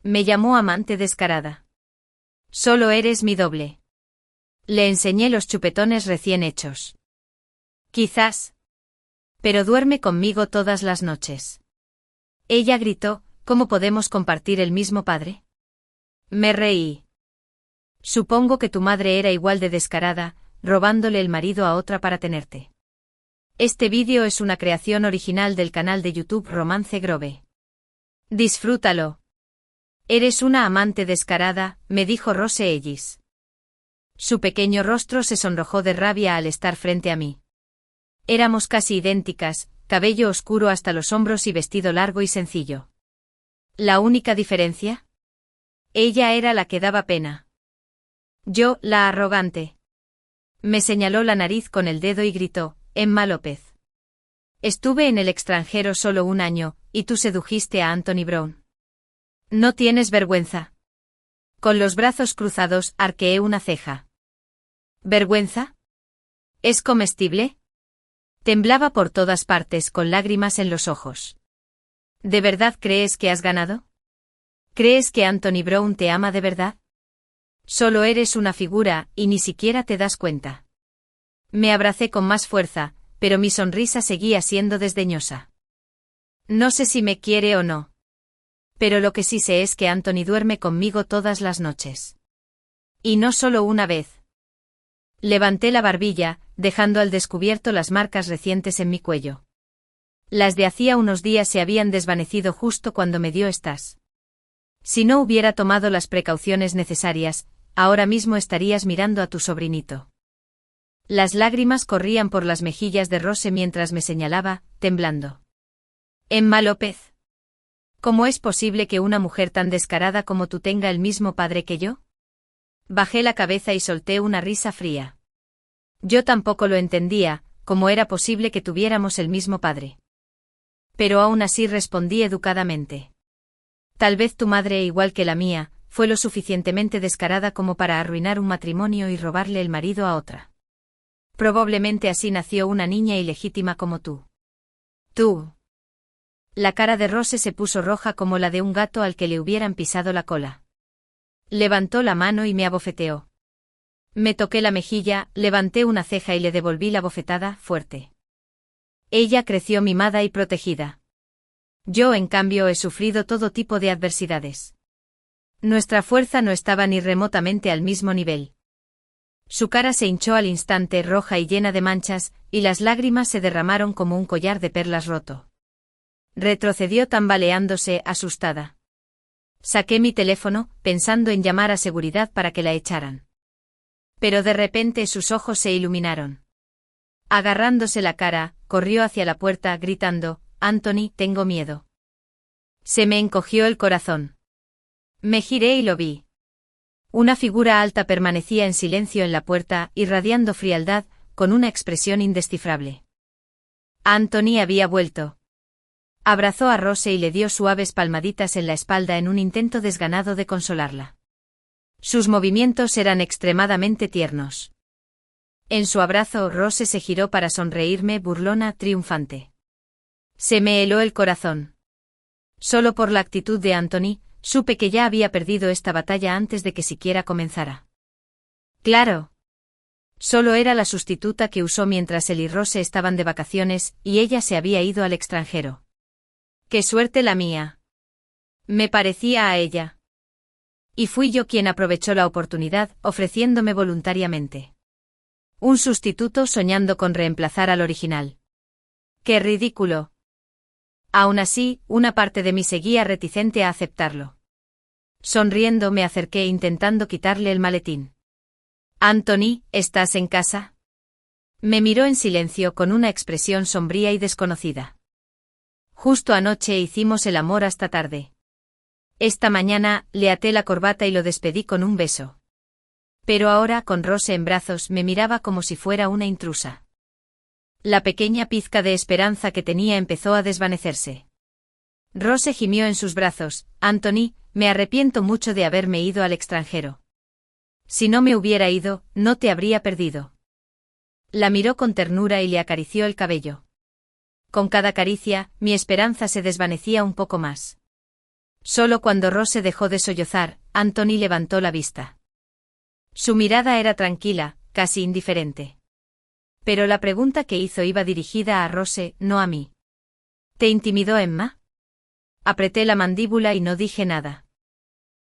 Me llamó amante descarada. Solo eres mi doble. Le enseñé los chupetones recién hechos. Quizás. Pero duerme conmigo todas las noches. Ella gritó, ¿cómo podemos compartir el mismo padre? Me reí. Supongo que tu madre era igual de descarada, robándole el marido a otra para tenerte. Este vídeo es una creación original del canal de YouTube Romance Grove. Disfrútalo. Eres una amante descarada, me dijo Rose Ellis. Su pequeño rostro se sonrojó de rabia al estar frente a mí. Éramos casi idénticas, cabello oscuro hasta los hombros y vestido largo y sencillo. ¿La única diferencia? Ella era la que daba pena. Yo, la arrogante. Me señaló la nariz con el dedo y gritó, Emma López. Estuve en el extranjero solo 1 año, y tú sedujiste a Anthony Brown. ¿No tienes vergüenza? Con los brazos cruzados, arqueé una ceja. ¿Vergüenza? ¿Es comestible? Temblaba por todas partes con lágrimas en los ojos. ¿De verdad crees que has ganado? ¿Crees que Anthony Brown te ama de verdad? Solo eres una figura, y ni siquiera te das cuenta. Me abracé con más fuerza, pero mi sonrisa seguía siendo desdeñosa. No sé si me quiere o no. Pero lo que sí sé es que Anthony duerme conmigo todas las noches. Y no solo una vez. Levanté la barbilla, dejando al descubierto las marcas recientes en mi cuello. Las de hacía unos días se habían desvanecido justo cuando me dio estas. Si no hubiera tomado las precauciones necesarias, ahora mismo estarías mirando a tu sobrinito. Las lágrimas corrían por las mejillas de Rose mientras me señalaba, temblando. Emma López. ¿Cómo es posible que una mujer tan descarada como tú tenga el mismo padre que yo? Bajé la cabeza y solté una risa fría. Yo tampoco lo entendía, cómo era posible que tuviéramos el mismo padre. Pero aún así respondí educadamente. Tal vez tu madre, igual que la mía, fue lo suficientemente descarada como para arruinar un matrimonio y robarle el marido a otra. Probablemente así nació una niña ilegítima como tú. Tú. La cara de Rose se puso roja como la de un gato al que le hubieran pisado la cola. Levantó la mano y me abofeteó. Me toqué la mejilla, levanté una ceja y le devolví la bofetada, fuerte. Ella creció mimada y protegida. Yo, en cambio, he sufrido todo tipo de adversidades. Nuestra fuerza no estaba ni remotamente al mismo nivel. Su cara se hinchó al instante, roja y llena de manchas, y las lágrimas se derramaron como un collar de perlas roto. Retrocedió tambaleándose, asustada. Saqué mi teléfono, pensando en llamar a seguridad para que la echaran. Pero de repente sus ojos se iluminaron. Agarrándose la cara, corrió hacia la puerta, gritando, Anthony, tengo miedo. Se me encogió el corazón. Me giré y lo vi. Una figura alta permanecía en silencio en la puerta, irradiando frialdad, con una expresión indescifrable. Anthony había vuelto. Abrazó a Rose y le dio suaves palmaditas en la espalda en un intento desganado de consolarla. Sus movimientos eran extremadamente tiernos. En su abrazo, Rose se giró para sonreírme, burlona, triunfante. Se me heló el corazón. Solo por la actitud de Anthony, supe que ya había perdido esta batalla antes de que siquiera comenzara. Claro. Solo era la sustituta que usó mientras él y Rose estaban de vacaciones, y ella se había ido al extranjero. ¡Qué suerte la mía! Me parecía a ella. Y fui yo quien aprovechó la oportunidad, ofreciéndome voluntariamente. Un sustituto soñando con reemplazar al original. ¡Qué ridículo! Aún así, una parte de mí seguía reticente a aceptarlo. Sonriendo me acerqué intentando quitarle el maletín. Anthony, ¿estás en casa? Me miró en silencio con una expresión sombría y desconocida. Justo anoche hicimos el amor hasta tarde. Esta mañana, le até la corbata y lo despedí con un beso. Pero ahora, con Rose en brazos, me miraba como si fuera una intrusa. La pequeña pizca de esperanza que tenía empezó a desvanecerse. Rose gimió en sus brazos, Anthony, me arrepiento mucho de haberme ido al extranjero. Si no me hubiera ido, no te habría perdido. La miró con ternura y le acarició el cabello. Con cada caricia, mi esperanza se desvanecía un poco más. Solo cuando Rose dejó de sollozar, Anthony levantó la vista. Su mirada era tranquila, casi indiferente. Pero la pregunta que hizo iba dirigida a Rose, no a mí. ¿Te intimidó Emma? Apreté la mandíbula y no dije nada.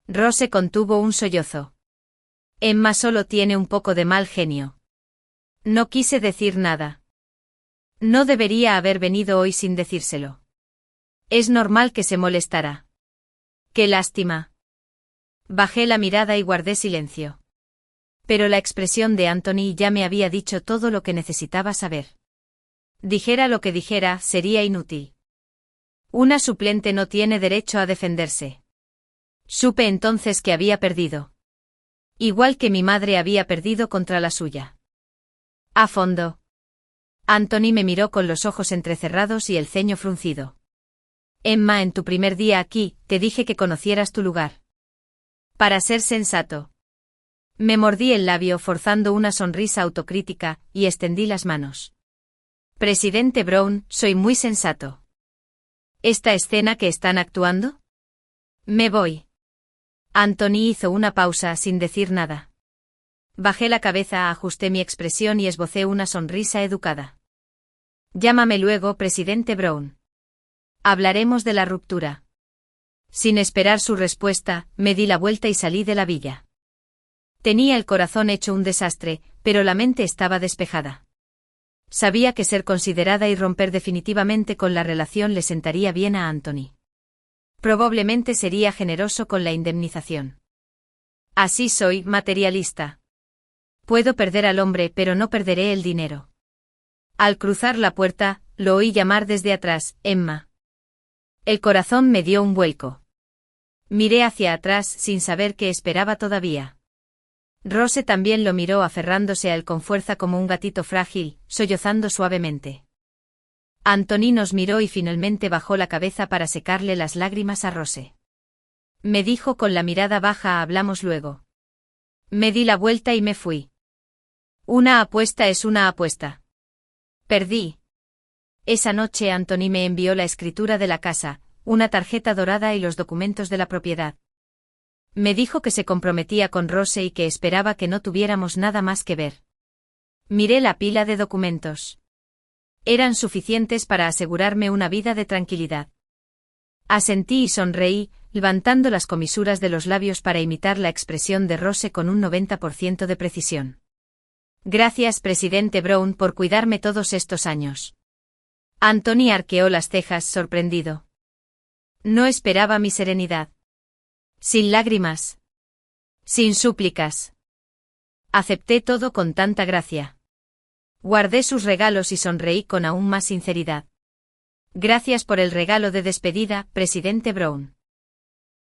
Rose contuvo un sollozo. Emma solo tiene un poco de mal genio. No quise decir nada. No debería haber venido hoy sin decírselo. Es normal que se molestara. Qué lástima. Bajé la mirada y guardé silencio. Pero la expresión de Anthony ya me había dicho todo lo que necesitaba saber. Dijera lo que dijera, sería inútil. Una suplente no tiene derecho a defenderse. Supe entonces que había perdido. Igual que mi madre había perdido contra la suya. A fondo. Anthony me miró con los ojos entrecerrados y el ceño fruncido. Emma, en tu primer día aquí, te dije que conocieras tu lugar. Para ser sensato. Me mordí el labio forzando una sonrisa autocrítica, y extendí las manos. Presidente Brown, soy muy sensato. ¿Esta escena que están actuando? Me voy. Anthony hizo una pausa sin decir nada. Bajé la cabeza, ajusté mi expresión y esbocé una sonrisa educada. Llámame luego, presidente Brown. Hablaremos de la ruptura. Sin esperar su respuesta, me di la vuelta y salí de la villa. Tenía el corazón hecho un desastre, pero la mente estaba despejada. Sabía que ser considerada y romper definitivamente con la relación le sentaría bien a Anthony. Probablemente sería generoso con la indemnización. Así soy, materialista. Puedo perder al hombre, pero no perderé el dinero. Al cruzar la puerta, lo oí llamar desde atrás, Emma. El corazón me dio un vuelco. Miré hacia atrás sin saber qué esperaba todavía. Rose también lo miró aferrándose a él con fuerza como un gatito frágil, sollozando suavemente. Anthony nos miró y finalmente bajó la cabeza para secarle las lágrimas a Rose. Me dijo con la mirada baja: hablamos luego. Me di la vuelta y me fui. Una apuesta es una apuesta. Perdí. Esa noche Anthony me envió la escritura de la casa, una tarjeta dorada y los documentos de la propiedad. Me dijo que se comprometía con Rose y que esperaba que no tuviéramos nada más que ver. Miré la pila de documentos. Eran suficientes para asegurarme una vida de tranquilidad. Asentí y sonreí, levantando las comisuras de los labios para imitar la expresión de Rose con un 90% de precisión. Gracias, presidente Brown, por cuidarme todos estos años. Anthony arqueó las cejas sorprendido. No esperaba mi serenidad. Sin lágrimas. Sin súplicas. Acepté todo con tanta gracia. Guardé sus regalos y sonreí con aún más sinceridad. Gracias por el regalo de despedida, presidente Brown.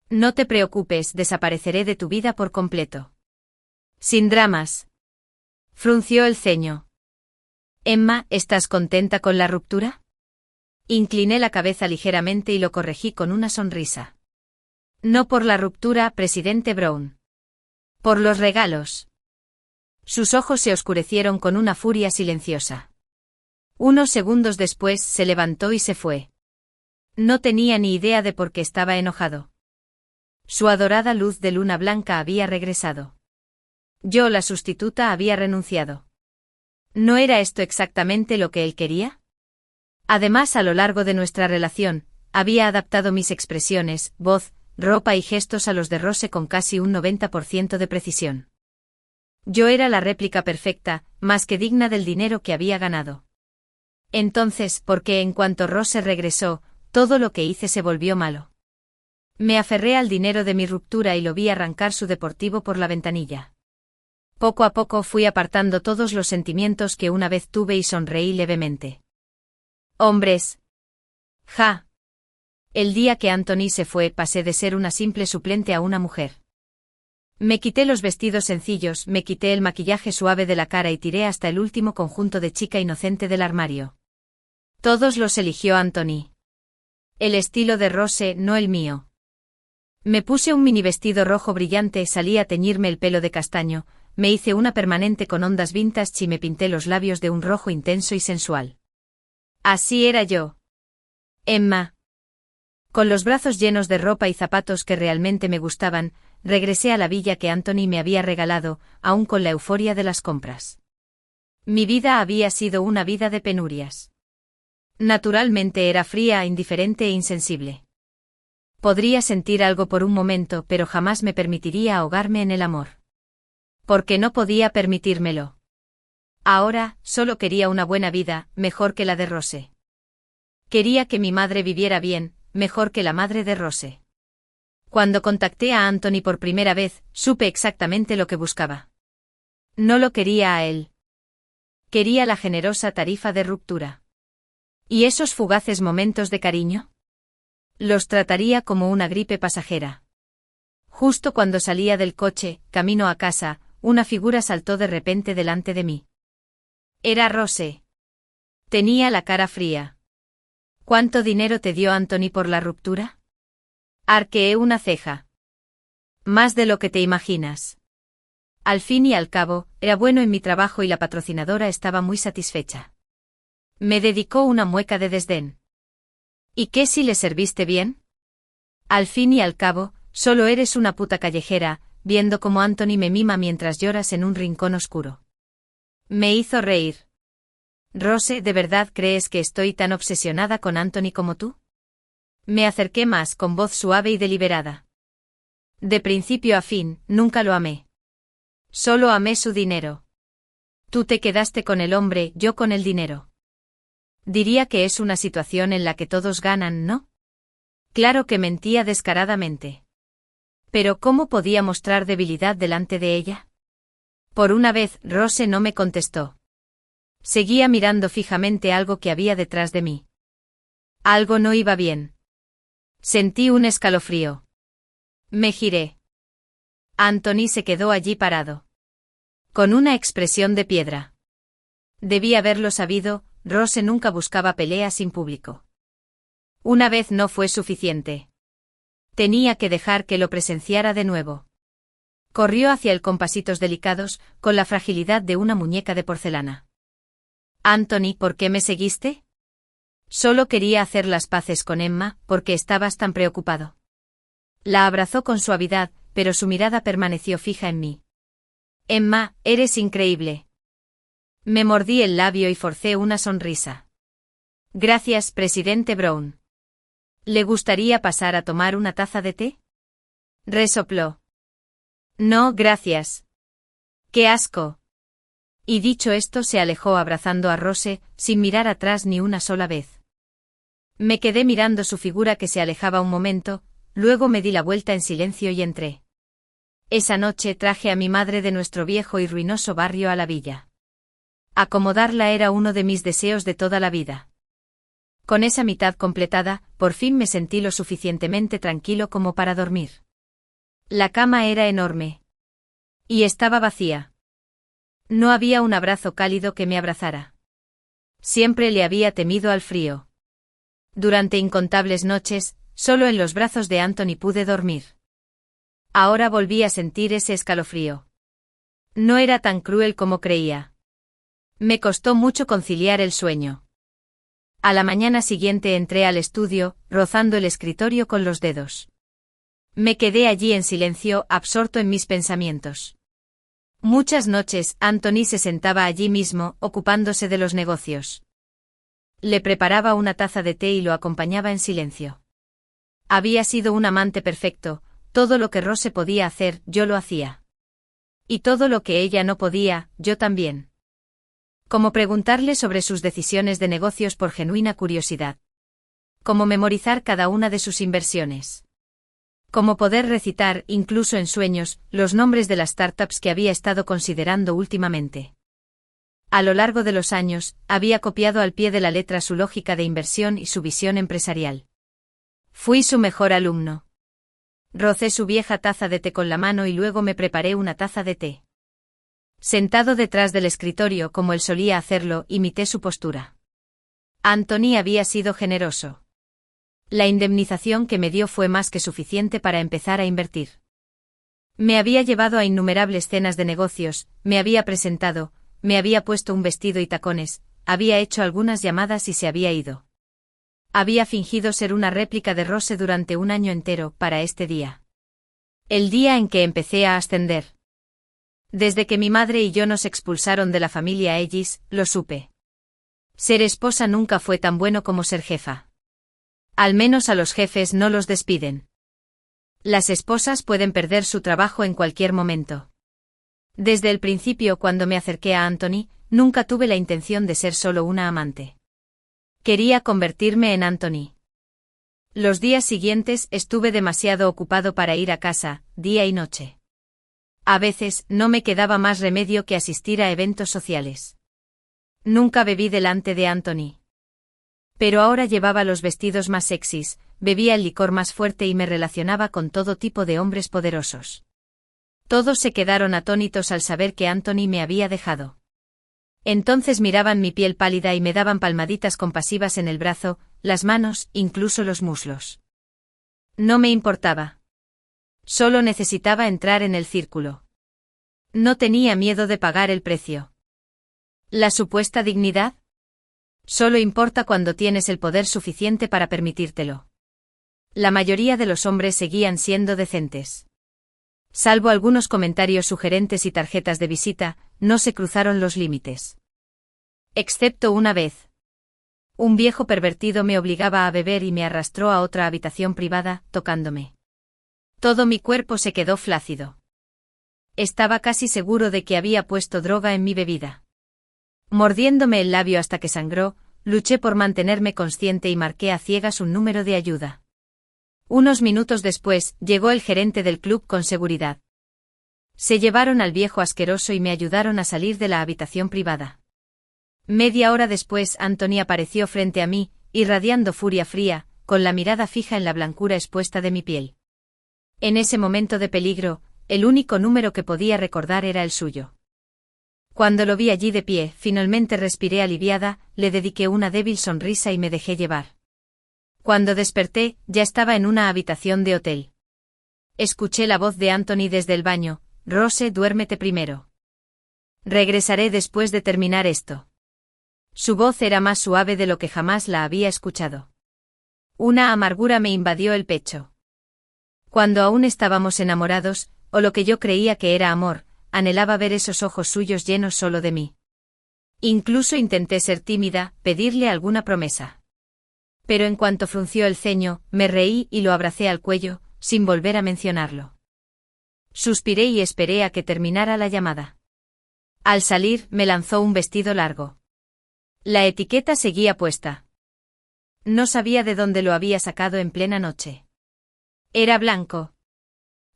No te preocupes, desapareceré de tu vida por completo. Sin dramas. Frunció el ceño. Emma, ¿estás contenta con la ruptura? Incliné la cabeza ligeramente y lo corregí con una sonrisa. No por la ruptura, presidente Brown. Por los regalos. Sus ojos se oscurecieron con una furia silenciosa. Unos segundos después se levantó y se fue. No tenía ni idea de por qué estaba enojado. Su adorada luz de luna blanca había regresado. Yo, la sustituta, había renunciado. ¿No era esto exactamente lo que él quería? Además, a lo largo de nuestra relación, había adaptado mis expresiones, voz, ropa y gestos a los de Rose con casi un 90% de precisión. Yo era la réplica perfecta, más que digna del dinero que había ganado. Entonces, ¿por qué en cuanto Rose regresó, todo lo que hice se volvió malo? Me aferré al dinero de mi ruptura y lo vi arrancar su deportivo por la ventanilla. Poco a poco fui apartando todos los sentimientos que una vez tuve y sonreí levemente. Hombres. Ja. El día que Anthony se fue pasé de ser una simple suplente a una mujer. Me quité los vestidos sencillos, me quité el maquillaje suave de la cara y tiré hasta el último conjunto de chica inocente del armario. Todos los eligió Anthony. El estilo de Rose, no el mío. Me puse un mini vestido rojo brillante, salí a teñirme el pelo de castaño, me hice una permanente con ondas vintage y me pinté los labios de un rojo intenso y sensual. Así era yo. Emma. Con los brazos llenos de ropa y zapatos que realmente me gustaban, regresé a la villa que Anthony me había regalado, aún con la euforia de las compras. Mi vida había sido una vida de penurias. Naturalmente era fría, indiferente e insensible. Podría sentir algo por un momento, pero jamás me permitiría ahogarme en el amor. Porque no podía permitírmelo. Ahora, solo quería una buena vida, mejor que la de Rose. Quería que mi madre viviera bien, mejor que la madre de Rose. Cuando contacté a Anthony por primera vez, supe exactamente lo que buscaba. No lo quería a él. Quería la generosa tarifa de ruptura. ¿Y esos fugaces momentos de cariño? Los trataría como una gripe pasajera. Justo cuando salía del coche, camino a casa, una figura saltó de repente delante de mí. Era Rose. Tenía la cara fría. ¿Cuánto dinero te dio Anthony por la ruptura? Arqueé una ceja. Más de lo que te imaginas. Al fin y al cabo, era bueno en mi trabajo y la patrocinadora estaba muy satisfecha. Me dedicó una mueca de desdén. ¿Y qué si le serviste bien? Al fin y al cabo, solo eres una puta callejera, viendo cómo Anthony me mima mientras lloras en un rincón oscuro. Me hizo reír. Rose, ¿de verdad crees que estoy tan obsesionada con Anthony como tú? Me acerqué más con voz suave y deliberada. De principio a fin, nunca lo amé. Solo amé su dinero. Tú te quedaste con el hombre, yo con el dinero. Diría que es una situación en la que todos ganan, ¿no? Claro que mentía descaradamente. Pero ¿cómo podía mostrar debilidad delante de ella? Por una vez, Rose no me contestó. Seguía mirando fijamente algo que había detrás de mí. Algo no iba bien. Sentí un escalofrío. Me giré. Anthony se quedó allí parado. Con una expresión de piedra. Debí haberlo sabido, Rose nunca buscaba peleas sin público. Una vez no fue suficiente. Tenía que dejar que lo presenciara de nuevo. Corrió hacia él con pasitos delicados, con la fragilidad de una muñeca de porcelana. Anthony, ¿por qué me seguiste? Solo quería hacer las paces con Emma, porque estabas tan preocupado. La abrazó con suavidad, pero su mirada permaneció fija en mí. Emma, eres increíble. Me mordí el labio y forcé una sonrisa. Gracias, presidente Brown. ¿Le gustaría pasar a tomar una taza de té? Resopló. No, gracias. ¡Qué asco! Y dicho esto se alejó abrazando a Rose, sin mirar atrás ni una sola vez. Me quedé mirando su figura que se alejaba un momento, luego me di la vuelta en silencio y entré. Esa noche traje a mi madre de nuestro viejo y ruinoso barrio a la villa. Acomodarla era uno de mis deseos de toda la vida. Con esa mitad completada, por fin me sentí lo suficientemente tranquilo como para dormir. La cama era enorme. Y estaba vacía. No había un abrazo cálido que me abrazara. Siempre le había temido al frío. Durante incontables noches, solo en los brazos de Anthony pude dormir. Ahora volví a sentir ese escalofrío. No era tan cruel como creía. Me costó mucho conciliar el sueño. A la mañana siguiente entré al estudio, rozando el escritorio con los dedos. Me quedé allí en silencio, absorto en mis pensamientos. Muchas noches, Anthony se sentaba allí mismo, ocupándose de los negocios. Le preparaba una taza de té y lo acompañaba en silencio. Había sido un amante perfecto, todo lo que Rose podía hacer, yo lo hacía. Y todo lo que ella no podía, yo también. Como preguntarle sobre sus decisiones de negocios por genuina curiosidad. Como memorizar cada una de sus inversiones. Como poder recitar, incluso en sueños, los nombres de las startups que había estado considerando últimamente. A lo largo de los años, había copiado al pie de la letra su lógica de inversión y su visión empresarial. Fui su mejor alumno. Rocé su vieja taza de té con la mano y luego me preparé una taza de té. Sentado detrás del escritorio como él solía hacerlo, imité su postura. Anthony había sido generoso. La indemnización que me dio fue más que suficiente para empezar a invertir. Me había llevado a innumerables cenas de negocios, me había presentado, me había puesto un vestido y tacones, había hecho algunas llamadas y se había ido. Había fingido ser una réplica de Rose durante un año entero para este día. El día en que empecé a ascender. Desde que mi madre y yo nos expulsaron de la familia Ellis, lo supe. Ser esposa nunca fue tan bueno como ser jefa. Al menos a los jefes no los despiden. Las esposas pueden perder su trabajo en cualquier momento. Desde el principio, cuando me acerqué a Anthony, nunca tuve la intención de ser solo una amante. Quería convertirme en Anthony. Los días siguientes estuve demasiado ocupado para ir a casa, día y noche. A veces no me quedaba más remedio que asistir a eventos sociales. Nunca bebí delante de Anthony. Pero ahora llevaba los vestidos más sexys, bebía el licor más fuerte y me relacionaba con todo tipo de hombres poderosos. Todos se quedaron atónitos al saber que Anthony me había dejado. Entonces miraban mi piel pálida y me daban palmaditas compasivas en el brazo, las manos, incluso los muslos. No me importaba. Solo necesitaba entrar en el círculo. No tenía miedo de pagar el precio. ¿La supuesta dignidad? Solo importa cuando tienes el poder suficiente para permitírtelo. La mayoría de los hombres seguían siendo decentes. Salvo algunos comentarios sugerentes y tarjetas de visita, no se cruzaron los límites. Excepto una vez. Un viejo pervertido me obligaba a beber y me arrastró a otra habitación privada, tocándome. Todo mi cuerpo se quedó flácido. Estaba casi seguro de que había puesto droga en mi bebida. Mordiéndome el labio hasta que sangró, luché por mantenerme consciente y marqué a ciegas un número de ayuda. Unos minutos después, llegó el gerente del club con seguridad. Se llevaron al viejo asqueroso y me ayudaron a salir de la habitación privada. Media hora después, Anthony apareció frente a mí, irradiando furia fría, con la mirada fija en la blancura expuesta de mi piel. En ese momento de peligro, el único número que podía recordar era el suyo. Cuando lo vi allí de pie, finalmente respiré aliviada, le dediqué una débil sonrisa y me dejé llevar. Cuando desperté, ya estaba en una habitación de hotel. Escuché la voz de Anthony desde el baño: Rose, duérmete primero. Regresaré después de terminar esto. Su voz era más suave de lo que jamás la había escuchado. Una amargura me invadió el pecho. Cuando aún estábamos enamorados, o lo que yo creía que era amor, anhelaba ver esos ojos suyos llenos solo de mí. Incluso intenté ser tímida, pedirle alguna promesa. Pero en cuanto frunció el ceño, me reí y lo abracé al cuello, sin volver a mencionarlo. Suspiré y esperé a que terminara la llamada. Al salir, me lanzó un vestido largo. La etiqueta seguía puesta. No sabía de dónde lo había sacado en plena noche. Era blanco.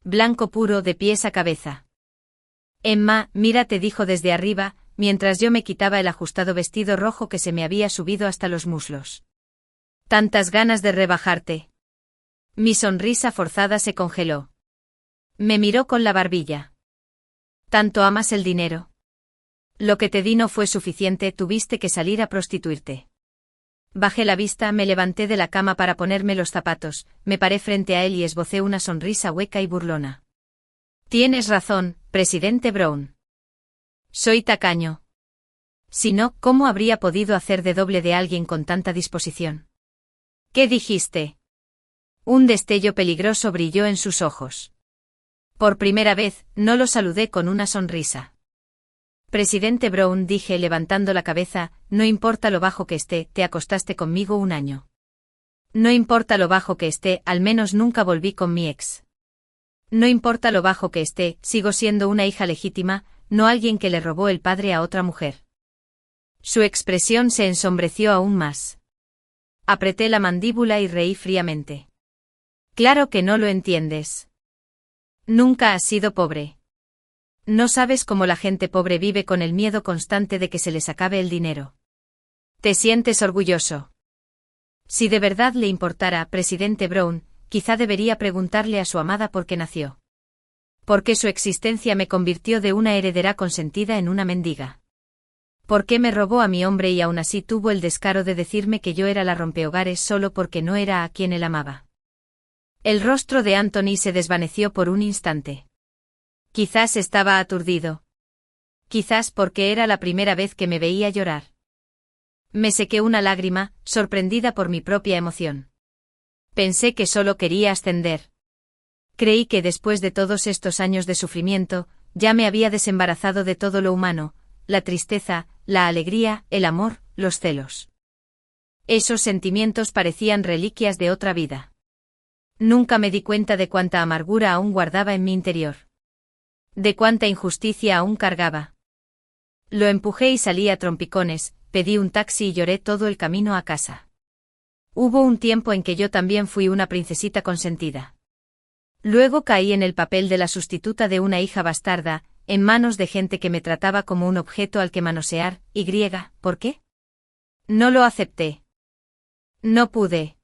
Blanco puro de pies a cabeza. Emma, mírate, dijo desde arriba, mientras yo me quitaba el ajustado vestido rojo que se me había subido hasta los muslos. Tantas ganas de rebajarte. Mi sonrisa forzada se congeló. Me miró con la barbilla. ¿Tanto amas el dinero? Lo que te di no fue suficiente, tuviste que salir a prostituirte. Bajé la vista, me levanté de la cama para ponerme los zapatos, me paré frente a él y esbocé una sonrisa hueca y burlona. Tienes razón, presidente Brown. Soy tacaño. Si no, ¿cómo habría podido hacer de doble de alguien con tanta disposición? ¿Qué dijiste? Un destello peligroso brilló en sus ojos. Por primera vez, no lo saludé con una sonrisa. Presidente Brown, dije levantando la cabeza, no importa lo bajo que esté, te acostaste conmigo un año. No importa lo bajo que esté, al menos nunca volví con mi ex. No importa lo bajo que esté, sigo siendo una hija legítima, no alguien que le robó el padre a otra mujer. Su expresión se ensombreció aún más. Apreté la mandíbula y reí fríamente. Claro que no lo entiendes. Nunca has sido pobre. No sabes cómo la gente pobre vive con el miedo constante de que se les acabe el dinero. ¿Te sientes orgulloso? Si de verdad le importara, presidente Brown, quizá debería preguntarle a su amada por qué nació. ¿Por qué su existencia me convirtió de una heredera consentida en una mendiga? ¿Por qué me robó a mi hombre y aún así tuvo el descaro de decirme que yo era la rompehogares solo porque no era a quien él amaba? El rostro de Anthony se desvaneció por un instante. Quizás estaba aturdido. Quizás porque era la primera vez que me veía llorar. Me sequé una lágrima, sorprendida por mi propia emoción. Pensé que solo quería ascender. Creí que después de todos estos años de sufrimiento, ya me había desembarazado de todo lo humano, la tristeza, la alegría, el amor, los celos. Esos sentimientos parecían reliquias de otra vida. Nunca me di cuenta de cuánta amargura aún guardaba en mi interior. De cuánta injusticia aún cargaba. Lo empujé y salí a trompicones, pedí un taxi y lloré todo el camino a casa. Hubo un tiempo en que yo también fui una princesita consentida. Luego caí en el papel de la sustituta de una hija bastarda, en manos de gente que me trataba como un objeto al que manosear, ¿por qué? No lo acepté. No pude.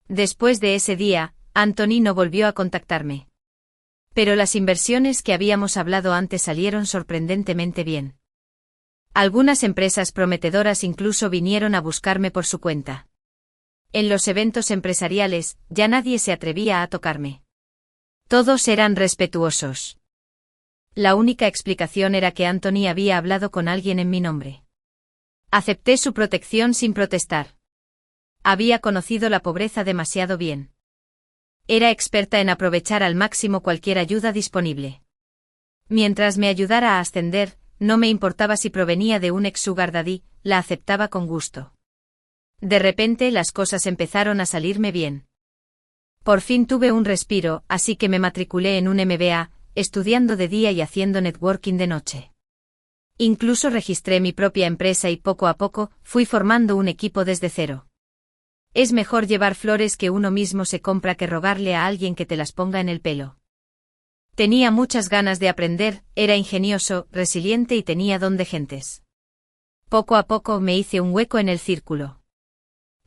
Después de ese día, Anthony no volvió a contactarme. Pero las inversiones que habíamos hablado antes salieron sorprendentemente bien. Algunas empresas prometedoras incluso vinieron a buscarme por su cuenta. En los eventos empresariales, ya nadie se atrevía a tocarme. Todos eran respetuosos. La única explicación era que Anthony había hablado con alguien en mi nombre. Acepté su protección sin protestar. Había conocido la pobreza demasiado bien. Era experta en aprovechar al máximo cualquier ayuda disponible. Mientras me ayudara a ascender, no me importaba si provenía de un ex sugar daddy, la aceptaba con gusto. De repente las cosas empezaron a salirme bien. Por fin tuve un respiro, así que me matriculé en un MBA, estudiando de día y haciendo networking de noche. Incluso registré mi propia empresa y poco a poco fui formando un equipo desde cero. Es mejor llevar flores que uno mismo se compra que rogarle a alguien que te las ponga en el pelo. Tenía muchas ganas de aprender, era ingenioso, resiliente y tenía don de gentes. Poco a poco me hice un hueco en el círculo.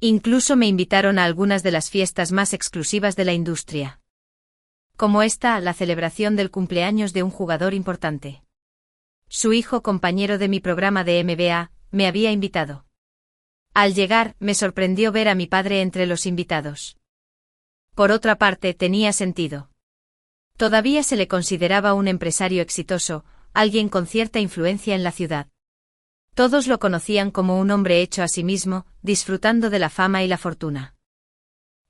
Incluso me invitaron a algunas de las fiestas más exclusivas de la industria. Como esta, la celebración del cumpleaños de un jugador importante. Su hijo, compañero de mi programa de MBA, me había invitado. Al llegar, me sorprendió ver a mi padre entre los invitados. Por otra parte, tenía sentido. Todavía se le consideraba un empresario exitoso, alguien con cierta influencia en la ciudad. Todos lo conocían como un hombre hecho a sí mismo, disfrutando de la fama y la fortuna.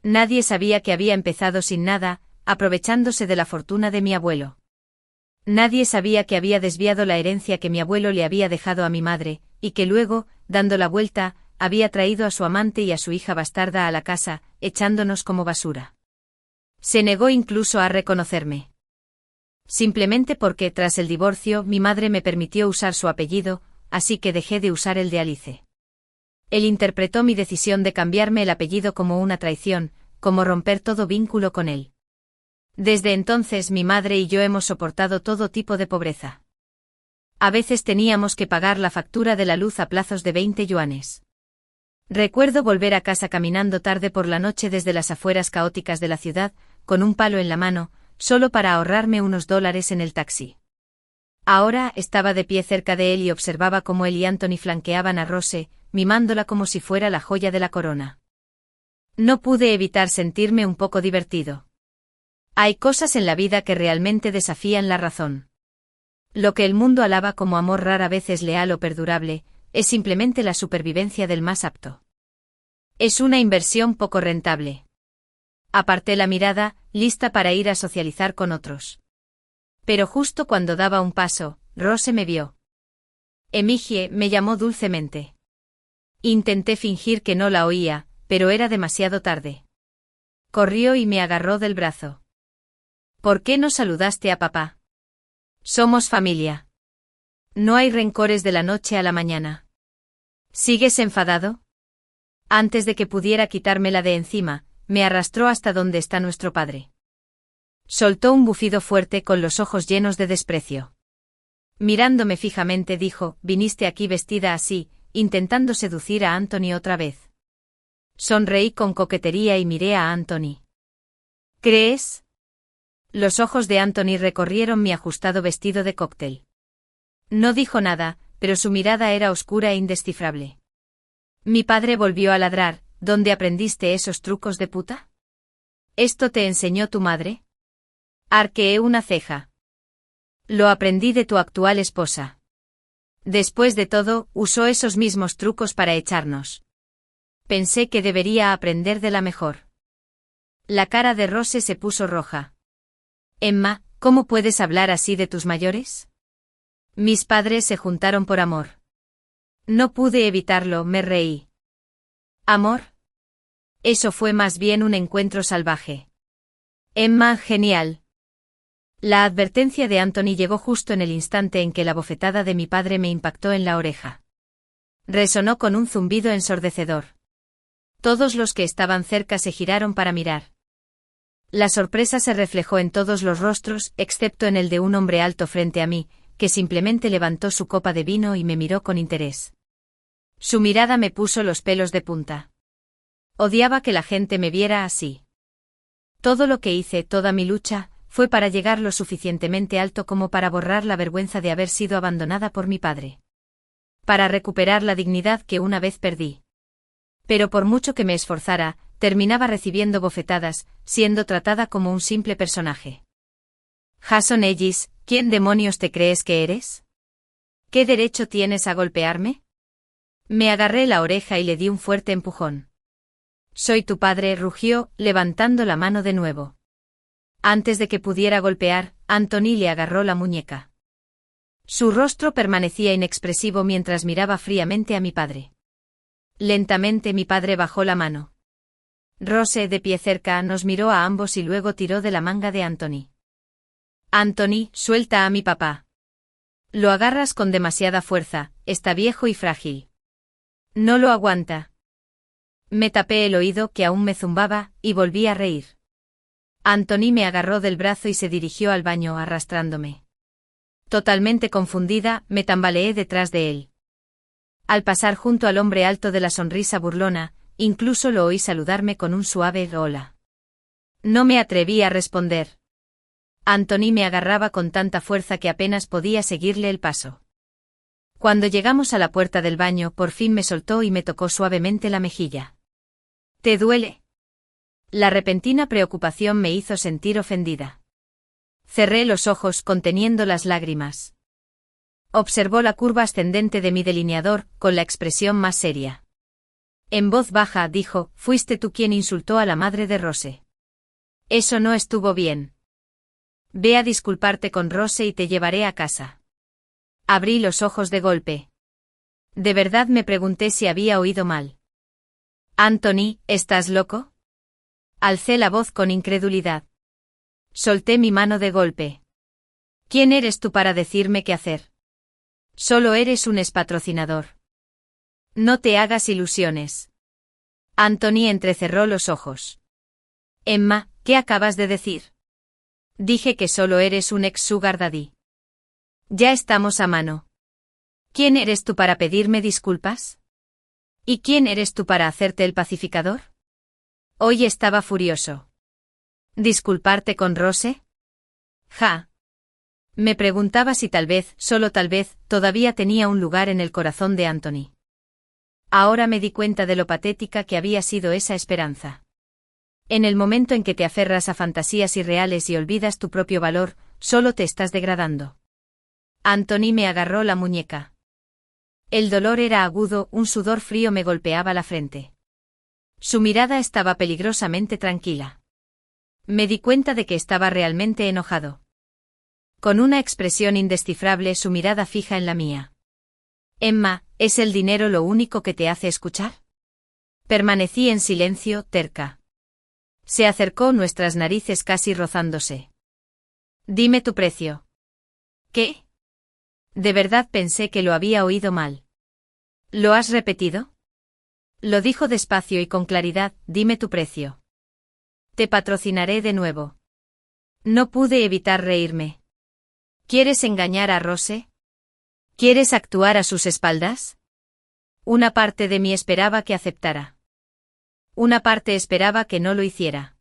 Nadie sabía que había empezado sin nada, aprovechándose de la fortuna de mi abuelo. Nadie sabía que había desviado la herencia que mi abuelo le había dejado a mi madre, y que luego, dando la vuelta, había traído a su amante y a su hija bastarda a la casa, echándonos como basura. Se negó incluso a reconocerme. Simplemente porque, tras el divorcio, mi madre me permitió usar su apellido, así que dejé de usar el de Alice. Él interpretó mi decisión de cambiarme el apellido como una traición, como romper todo vínculo con él. Desde entonces mi madre y yo hemos soportado todo tipo de pobreza. A veces teníamos que pagar la factura de la luz a plazos de 20 yuanes. Recuerdo volver a casa caminando tarde por la noche desde las afueras caóticas de la ciudad, con un palo en la mano, solo para ahorrarme unos dólares en el taxi. Ahora estaba de pie cerca de él y observaba cómo él y Anthony flanqueaban a Rose, mimándola como si fuera la joya de la corona. No pude evitar sentirme un poco divertido. Hay cosas en la vida que realmente desafían la razón. Lo que el mundo alaba como amor rara vez es leal o perdurable, es simplemente la supervivencia del más apto. Es una inversión poco rentable. Aparté la mirada, lista para ir a socializar con otros. Pero justo cuando daba un paso, Rose me vio. Emigie, me llamó dulcemente. Intenté fingir que no la oía, pero era demasiado tarde. Corrió y me agarró del brazo. ¿Por qué no saludaste a papá? Somos familia. No hay rencores de la noche a la mañana. ¿Sigues enfadado? Antes de que pudiera quitármela de encima, me arrastró hasta donde está nuestro padre. Soltó un bufido fuerte con los ojos llenos de desprecio. Mirándome fijamente dijo, viniste aquí vestida así, intentando seducir a Anthony otra vez. Sonreí con coquetería y miré a Anthony. ¿Crees? Los ojos de Anthony recorrieron mi ajustado vestido de cóctel. No dijo nada, pero su mirada era oscura e indescifrable. Mi padre volvió a ladrar, ¿dónde aprendiste esos trucos de puta? ¿Esto te enseñó tu madre? Arqueé una ceja. Lo aprendí de tu actual esposa. Después de todo, usó esos mismos trucos para echarnos. Pensé que debería aprender de la mejor. La cara de Rose se puso roja. Emma, ¿cómo puedes hablar así de tus mayores? Mis padres se juntaron por amor. No pude evitarlo, me reí. ¿Amor? Eso fue más bien un encuentro salvaje. Emma, genial. La advertencia de Anthony llegó justo en el instante en que la bofetada de mi padre me impactó en la oreja. Resonó con un zumbido ensordecedor. Todos los que estaban cerca se giraron para mirar. La sorpresa se reflejó en todos los rostros, excepto en el de un hombre alto frente a mí, que simplemente levantó su copa de vino y me miró con interés. Su mirada me puso los pelos de punta. Odiaba que la gente me viera así. Todo lo que hice, toda mi lucha, fue para llegar lo suficientemente alto como para borrar la vergüenza de haber sido abandonada por mi padre. Para recuperar la dignidad que una vez perdí. Pero por mucho que me esforzara, terminaba recibiendo bofetadas, siendo tratada como un simple personaje. Jason Ellis, ¿quién demonios te crees que eres? ¿Qué derecho tienes a golpearme? Me agarré la oreja y le di un fuerte empujón. Soy tu padre, rugió, levantando la mano de nuevo. Antes de que pudiera golpear, Anthony le agarró la muñeca. Su rostro permanecía inexpresivo mientras miraba fríamente a mi padre. Lentamente mi padre bajó la mano. Rose, de pie cerca, nos miró a ambos y luego tiró de la manga de Anthony. Anthony, suelta a mi papá. Lo agarras con demasiada fuerza, está viejo y frágil. No lo aguanta. Me tapé el oído que aún me zumbaba, y volví a reír. Anthony me agarró del brazo y se dirigió al baño arrastrándome. Totalmente confundida, me tambaleé detrás de él. Al pasar junto al hombre alto de la sonrisa burlona, incluso lo oí saludarme con un suave hola. No me atreví a responder. Anthony me agarraba con tanta fuerza que apenas podía seguirle el paso. Cuando llegamos a la puerta del baño, por fin me soltó y me tocó suavemente la mejilla. ¿Te duele? La repentina preocupación me hizo sentir ofendida. Cerré los ojos conteniendo las lágrimas. Observó la curva ascendente de mi delineador, con la expresión más seria. En voz baja dijo, fuiste tú quien insultó a la madre de Rose. Eso no estuvo bien. Ve a disculparte con Rose y te llevaré a casa. Abrí los ojos de golpe. De verdad me pregunté si había oído mal. Anthony, ¿estás loco? Alcé la voz con incredulidad. Solté mi mano de golpe. ¿Quién eres tú para decirme qué hacer? Solo eres un expatrocinador. No te hagas ilusiones. Anthony entrecerró los ojos. Emma, ¿qué acabas de decir? Dije que solo eres un ex sugar daddy. Ya estamos a mano. ¿Quién eres tú para pedirme disculpas? ¿Y quién eres tú para hacerte el pacificador? Hoy estaba furioso. ¿Disculparte con Rose? Ja. Me preguntaba si tal vez, solo tal vez, todavía tenía un lugar en el corazón de Anthony. Ahora me di cuenta de lo patética que había sido esa esperanza. En el momento en que te aferras a fantasías irreales y olvidas tu propio valor, solo te estás degradando. Anthony me agarró la muñeca. El dolor era agudo, un sudor frío me golpeaba la frente. Su mirada estaba peligrosamente tranquila. Me di cuenta de que estaba realmente enojado. Con una expresión indescifrable, su mirada fija en la mía. Emma, ¿es el dinero lo único que te hace escuchar? Permanecí en silencio, terca. Se acercó, nuestras narices casi rozándose. Dime tu precio. ¿Qué? De verdad pensé que lo había oído mal. ¿Lo has repetido? Lo dijo despacio y con claridad, dime tu precio. Te patrocinaré de nuevo. No pude evitar reírme. ¿Quieres engañar a Rose? ¿Quieres actuar a sus espaldas? Una parte de mí esperaba que aceptara. Una parte esperaba que no lo hiciera.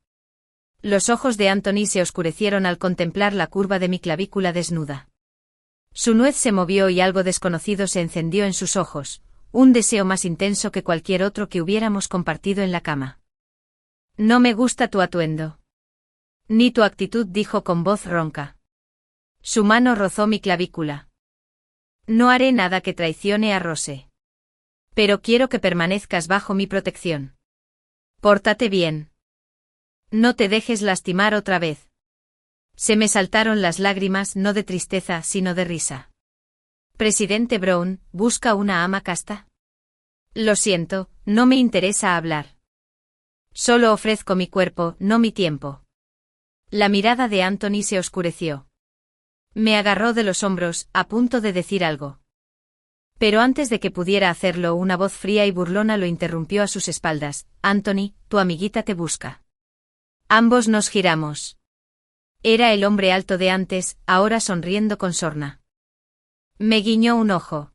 Los ojos de Anthony se oscurecieron al contemplar la curva de mi clavícula desnuda. Su nuez se movió y algo desconocido se encendió en sus ojos, un deseo más intenso que cualquier otro que hubiéramos compartido en la cama. No me gusta tu atuendo. Ni tu actitud, dijo con voz ronca. Su mano rozó mi clavícula. No haré nada que traicione a Rose. Pero quiero que permanezcas bajo mi protección. Pórtate bien. No te dejes lastimar otra vez. Se me saltaron las lágrimas no de tristeza sino de risa. Presidente Brown, ¿busca una ama casta? Lo siento, no me interesa hablar. Solo ofrezco mi cuerpo, no mi tiempo. La mirada de Anthony se oscureció. Me agarró de los hombros, a punto de decir algo. Pero antes de que pudiera hacerlo, una voz fría y burlona lo interrumpió a sus espaldas. Anthony, tu amiguita te busca. Ambos nos giramos. Era el hombre alto de antes, ahora sonriendo con sorna. Me guiñó un ojo.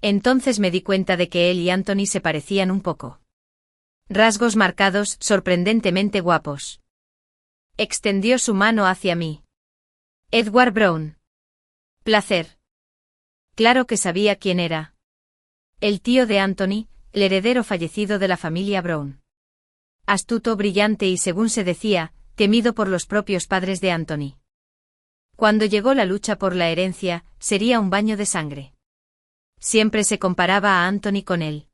Entonces me di cuenta de que él y Anthony se parecían un poco. Rasgos marcados, sorprendentemente guapos. Extendió su mano hacia mí. Edward Brown. Placer. Claro que sabía quién era. El tío de Anthony, el heredero fallecido de la familia Brown. Astuto, brillante y, según se decía, temido por los propios padres de Anthony. Cuando llegó la lucha por la herencia, sería un baño de sangre. Siempre se comparaba a Anthony con él.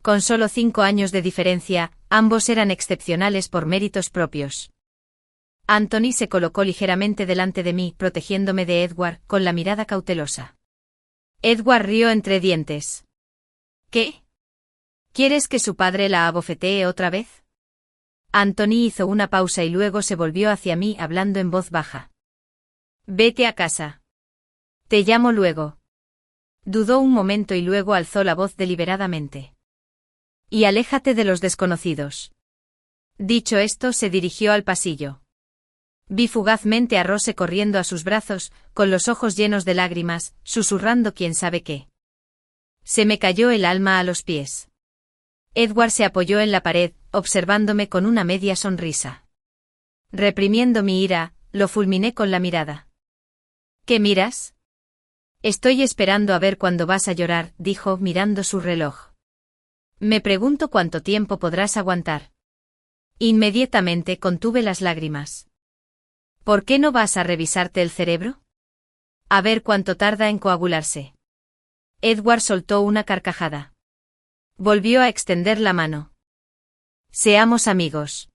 Con solo 5 años de diferencia, ambos eran excepcionales por méritos propios. Anthony se colocó ligeramente delante de mí, protegiéndome de Edward, con la mirada cautelosa. Edward rió entre dientes. ¿Qué? ¿Quieres que su padre la abofetee otra vez? Anthony hizo una pausa y luego se volvió hacia mí hablando en voz baja. Vete a casa. Te llamo luego. Dudó un momento y luego alzó la voz deliberadamente. Y aléjate de los desconocidos. Dicho esto, se dirigió al pasillo. Vi fugazmente a Rose corriendo a sus brazos, con los ojos llenos de lágrimas, susurrando quién sabe qué. Se me cayó el alma a los pies. Edward se apoyó en la pared, observándome con una media sonrisa. Reprimiendo mi ira, lo fulminé con la mirada. ¿Qué miras? Estoy esperando a ver cuándo vas a llorar, dijo, mirando su reloj. Me pregunto cuánto tiempo podrás aguantar. Inmediatamente contuve las lágrimas. ¿Por qué no vas a revisarte el cerebro? A ver cuánto tarda en coagularse. Edward soltó una carcajada. Volvió a extender la mano. Seamos amigos.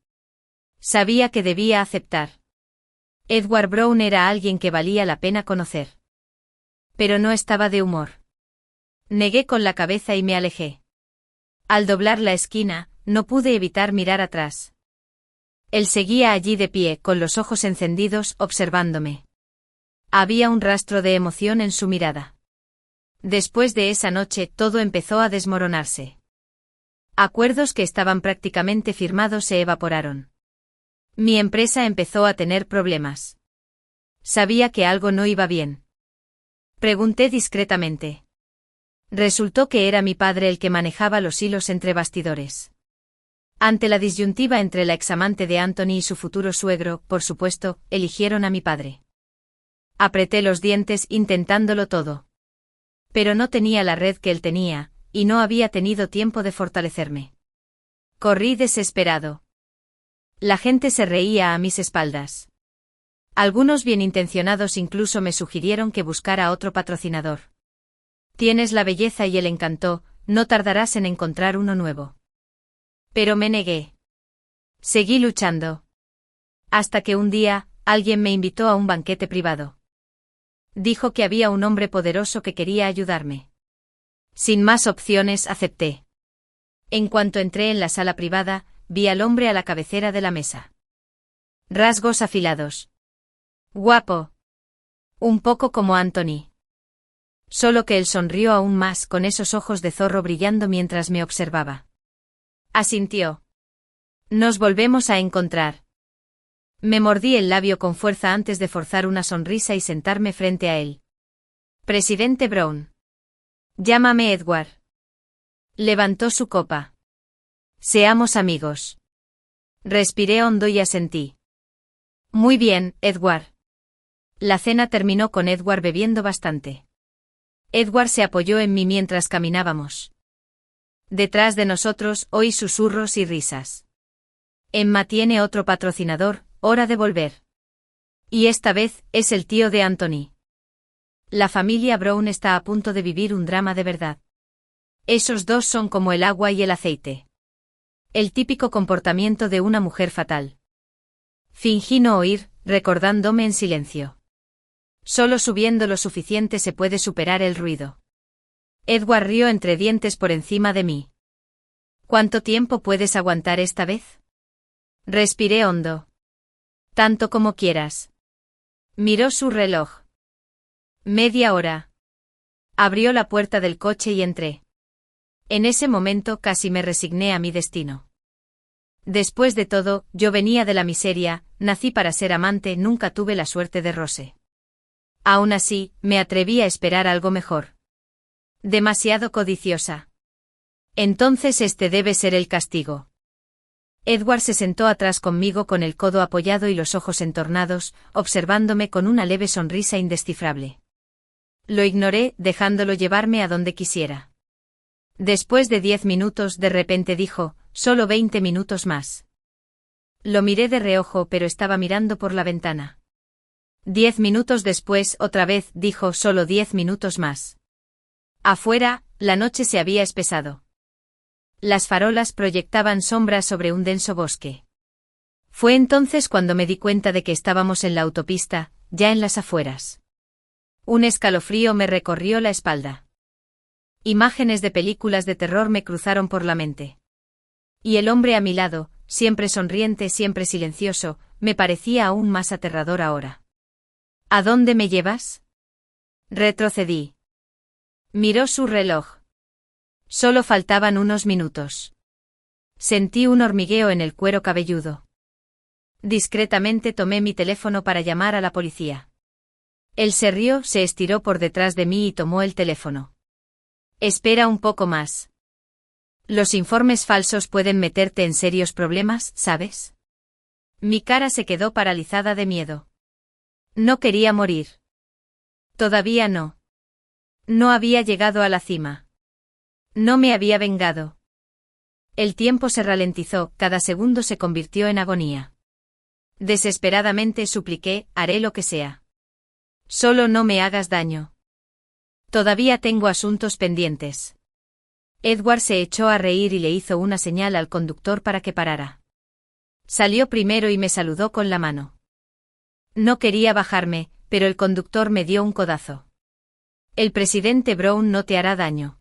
Sabía que debía aceptar. Edward Brown era alguien que valía la pena conocer. Pero no estaba de humor. Negué con la cabeza y me alejé. Al doblar la esquina, no pude evitar mirar atrás. Él seguía allí de pie, con los ojos encendidos, observándome. Había un rastro de emoción en su mirada. Después de esa noche, todo empezó a desmoronarse. Acuerdos que estaban prácticamente firmados se evaporaron. Mi empresa empezó a tener problemas. Sabía que algo no iba bien. Pregunté discretamente. Resultó que era mi padre el que manejaba los hilos entre bastidores. Ante la disyuntiva entre la examante de Anthony y su futuro suegro, por supuesto, eligieron a mi padre. Apreté los dientes intentándolo todo. Pero no tenía la red que él tenía, y no había tenido tiempo de fortalecerme. Corrí desesperado. La gente se reía a mis espaldas. Algunos bienintencionados incluso me sugirieron que buscara otro patrocinador. Tienes la belleza y el encanto, no tardarás en encontrar uno nuevo. Pero me negué. Seguí luchando. Hasta que un día, alguien me invitó a un banquete privado. Dijo que había un hombre poderoso que quería ayudarme. Sin más opciones, acepté. En cuanto entré en la sala privada, vi al hombre a la cabecera de la mesa. Rasgos afilados. Guapo. Un poco como Anthony. Solo que él sonrió aún más, con esos ojos de zorro brillando mientras me observaba. Asintió. Nos volvemos a encontrar. Me mordí el labio con fuerza antes de forzar una sonrisa y sentarme frente a él. Presidente Brown. Llámame Edward. Levantó su copa. Seamos amigos. Respiré hondo y asentí. Muy bien, Edward. La cena terminó con Edward bebiendo bastante. Edward se apoyó en mí mientras caminábamos. Detrás de nosotros oí susurros y risas. Emma tiene otro patrocinador, hora de volver. Y esta vez, es el tío de Anthony. La familia Brown está a punto de vivir un drama de verdad. Esos dos son como el agua y el aceite. El típico comportamiento de una mujer fatal. Fingí no oír, recordándome en silencio. Solo subiendo lo suficiente se puede superar el ruido. Edward rió entre dientes por encima de mí. ¿Cuánto tiempo puedes aguantar esta vez? Respiré hondo. Tanto como quieras. Miró su reloj. Media hora. Abrió la puerta del coche y entré. En ese momento casi me resigné a mi destino. Después de todo, yo venía de la miseria, nací para ser amante, nunca tuve la suerte de Rose. Aún así, me atreví a esperar algo mejor. Demasiado codiciosa. Entonces este debe ser el castigo. Edward se sentó atrás conmigo con el codo apoyado y los ojos entornados, observándome con una leve sonrisa indescifrable. Lo ignoré, dejándolo llevarme a donde quisiera. Después de 10 minutos, de repente dijo, solo 20 minutos más. Lo miré de reojo, pero estaba mirando por la ventana. 10 minutos después, otra vez, dijo, solo 10 minutos más. Afuera, la noche se había espesado. Las farolas proyectaban sombras sobre un denso bosque. Fue entonces cuando me di cuenta de que estábamos en la autopista, ya en las afueras. Un escalofrío me recorrió la espalda. Imágenes de películas de terror me cruzaron por la mente. Y el hombre a mi lado, siempre sonriente, siempre silencioso, me parecía aún más aterrador ahora. ¿A dónde me llevas? Retrocedí. Miró su reloj. Solo faltaban unos minutos. Sentí un hormigueo en el cuero cabelludo. Discretamente tomé mi teléfono para llamar a la policía. Él se rió, se estiró por detrás de mí y tomó el teléfono. Espera un poco más. Los informes falsos pueden meterte en serios problemas, ¿sabes? Mi cara se quedó paralizada de miedo. No quería morir. Todavía no. No había llegado a la cima. No me había vengado. El tiempo se ralentizó, cada segundo se convirtió en agonía. Desesperadamente supliqué, haré lo que sea. Solo no me hagas daño. Todavía tengo asuntos pendientes. Edward se echó a reír y le hizo una señal al conductor para que parara. Salió primero y me saludó con la mano. No quería bajarme, pero el conductor me dio un codazo. El presidente Brown no te hará daño.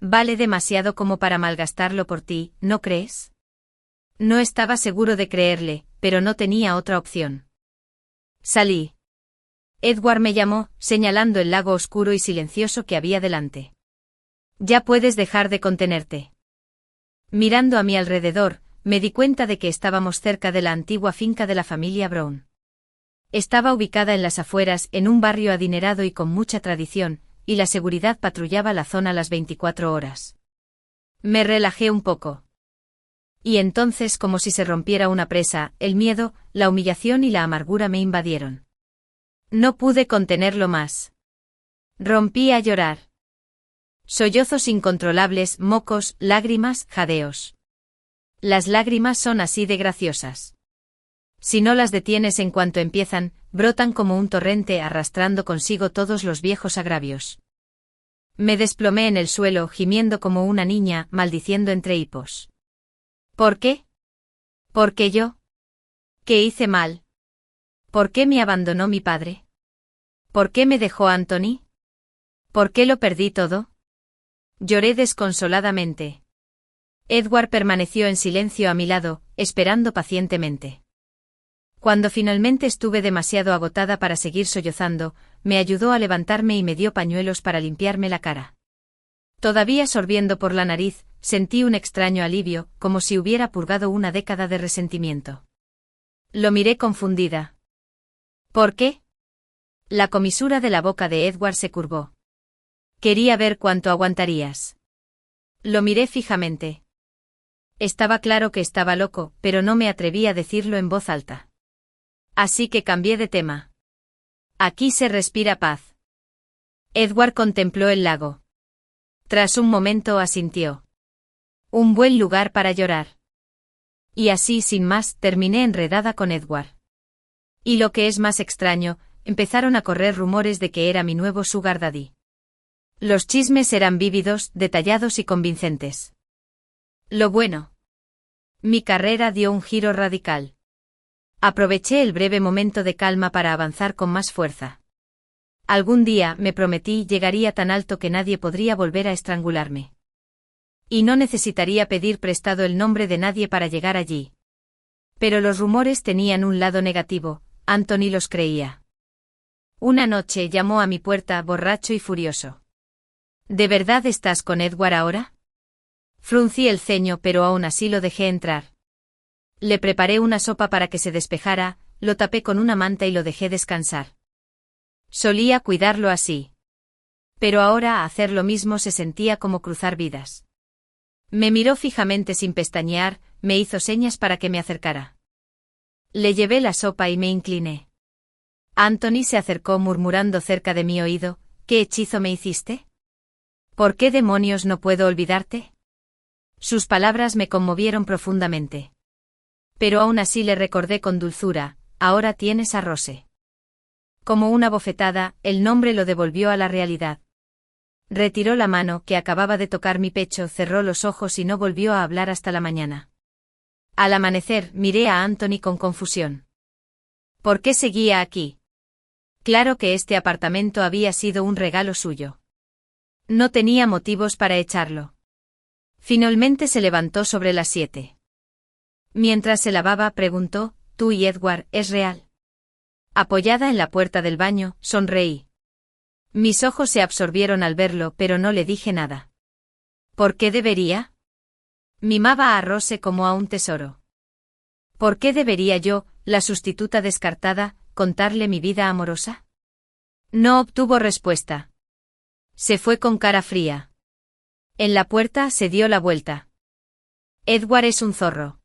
Vale demasiado como para malgastarlo por ti, ¿no crees? No estaba seguro de creerle, pero no tenía otra opción. Salí. Edward me llamó, señalando el lago oscuro y silencioso que había delante. Ya puedes dejar de contenerte. Mirando a mi alrededor, me di cuenta de que estábamos cerca de la antigua finca de la familia Brown. Estaba ubicada en las afueras, en un barrio adinerado y con mucha tradición, y la seguridad patrullaba la zona las 24 horas. Me relajé un poco. Y entonces, como si se rompiera una presa, el miedo, la humillación y la amargura me invadieron. No pude contenerlo más. Rompí a llorar. Sollozos incontrolables, mocos, lágrimas, jadeos. Las lágrimas son así de graciosas. Si no las detienes en cuanto empiezan, brotan como un torrente arrastrando consigo todos los viejos agravios. Me desplomé en el suelo, gimiendo como una niña, maldiciendo entre hipos. ¿Por qué? ¿Por qué yo? ¿Qué hice mal? ¿Por qué me abandonó mi padre? ¿Por qué me dejó Anthony? ¿Por qué lo perdí todo? Lloré desconsoladamente. Edward permaneció en silencio a mi lado, esperando pacientemente. Cuando finalmente estuve demasiado agotada para seguir sollozando, me ayudó a levantarme y me dio pañuelos para limpiarme la cara. Todavía sorbiendo por la nariz, sentí un extraño alivio, como si hubiera purgado una década de resentimiento. Lo miré confundida. ¿Por qué? La comisura de la boca de Edward se curvó. Quería ver cuánto aguantarías. Lo miré fijamente. Estaba claro que estaba loco, pero no me atreví a decirlo en voz alta. Así que cambié de tema. Aquí se respira paz. Edward contempló el lago. Tras un momento asintió. Un buen lugar para llorar. Y así sin más terminé enredada con Edward. Y lo que es más extraño, empezaron a correr rumores de que era mi nuevo sugar daddy. Los chismes eran vívidos, detallados y convincentes. Lo bueno. Mi carrera dio un giro radical. Aproveché el breve momento de calma para avanzar con más fuerza. Algún día, me prometí, llegaría tan alto que nadie podría volver a estrangularme. Y no necesitaría pedir prestado el nombre de nadie para llegar allí. Pero los rumores tenían un lado negativo, Anthony los creía. Una noche llamó a mi puerta borracho y furioso. ¿De verdad estás con Edward ahora? Fruncí el ceño, pero aún así lo dejé entrar. Le preparé una sopa para que se despejara, lo tapé con una manta y lo dejé descansar. Solía cuidarlo así. Pero ahora hacer lo mismo se sentía como cruzar vidas. Me miró fijamente sin pestañear, me hizo señas para que me acercara. Le llevé la sopa y me incliné. Anthony se acercó murmurando cerca de mi oído, ¿qué hechizo me hiciste? ¿Por qué demonios no puedo olvidarte? Sus palabras me conmovieron profundamente. Pero aún así le recordé con dulzura, ahora tienes a Rose. Como una bofetada, el nombre lo devolvió a la realidad. Retiró la mano que acababa de tocar mi pecho, cerró los ojos y no volvió a hablar hasta la mañana. Al amanecer, miré a Anthony con confusión. ¿Por qué seguía aquí? Claro que este apartamento había sido un regalo suyo. No tenía motivos para echarlo. Finalmente se levantó sobre las 7. Mientras se lavaba, preguntó, ¿tú y Edward, es real? Apoyada en la puerta del baño, sonreí. Mis ojos se absorbieron al verlo, pero no le dije nada. ¿Por qué debería? Mimaba a Rose como a un tesoro. ¿Por qué debería yo, la sustituta descartada, contarle mi vida amorosa? No obtuvo respuesta. Se fue con cara fría. En la puerta se dio la vuelta. Edward es un zorro.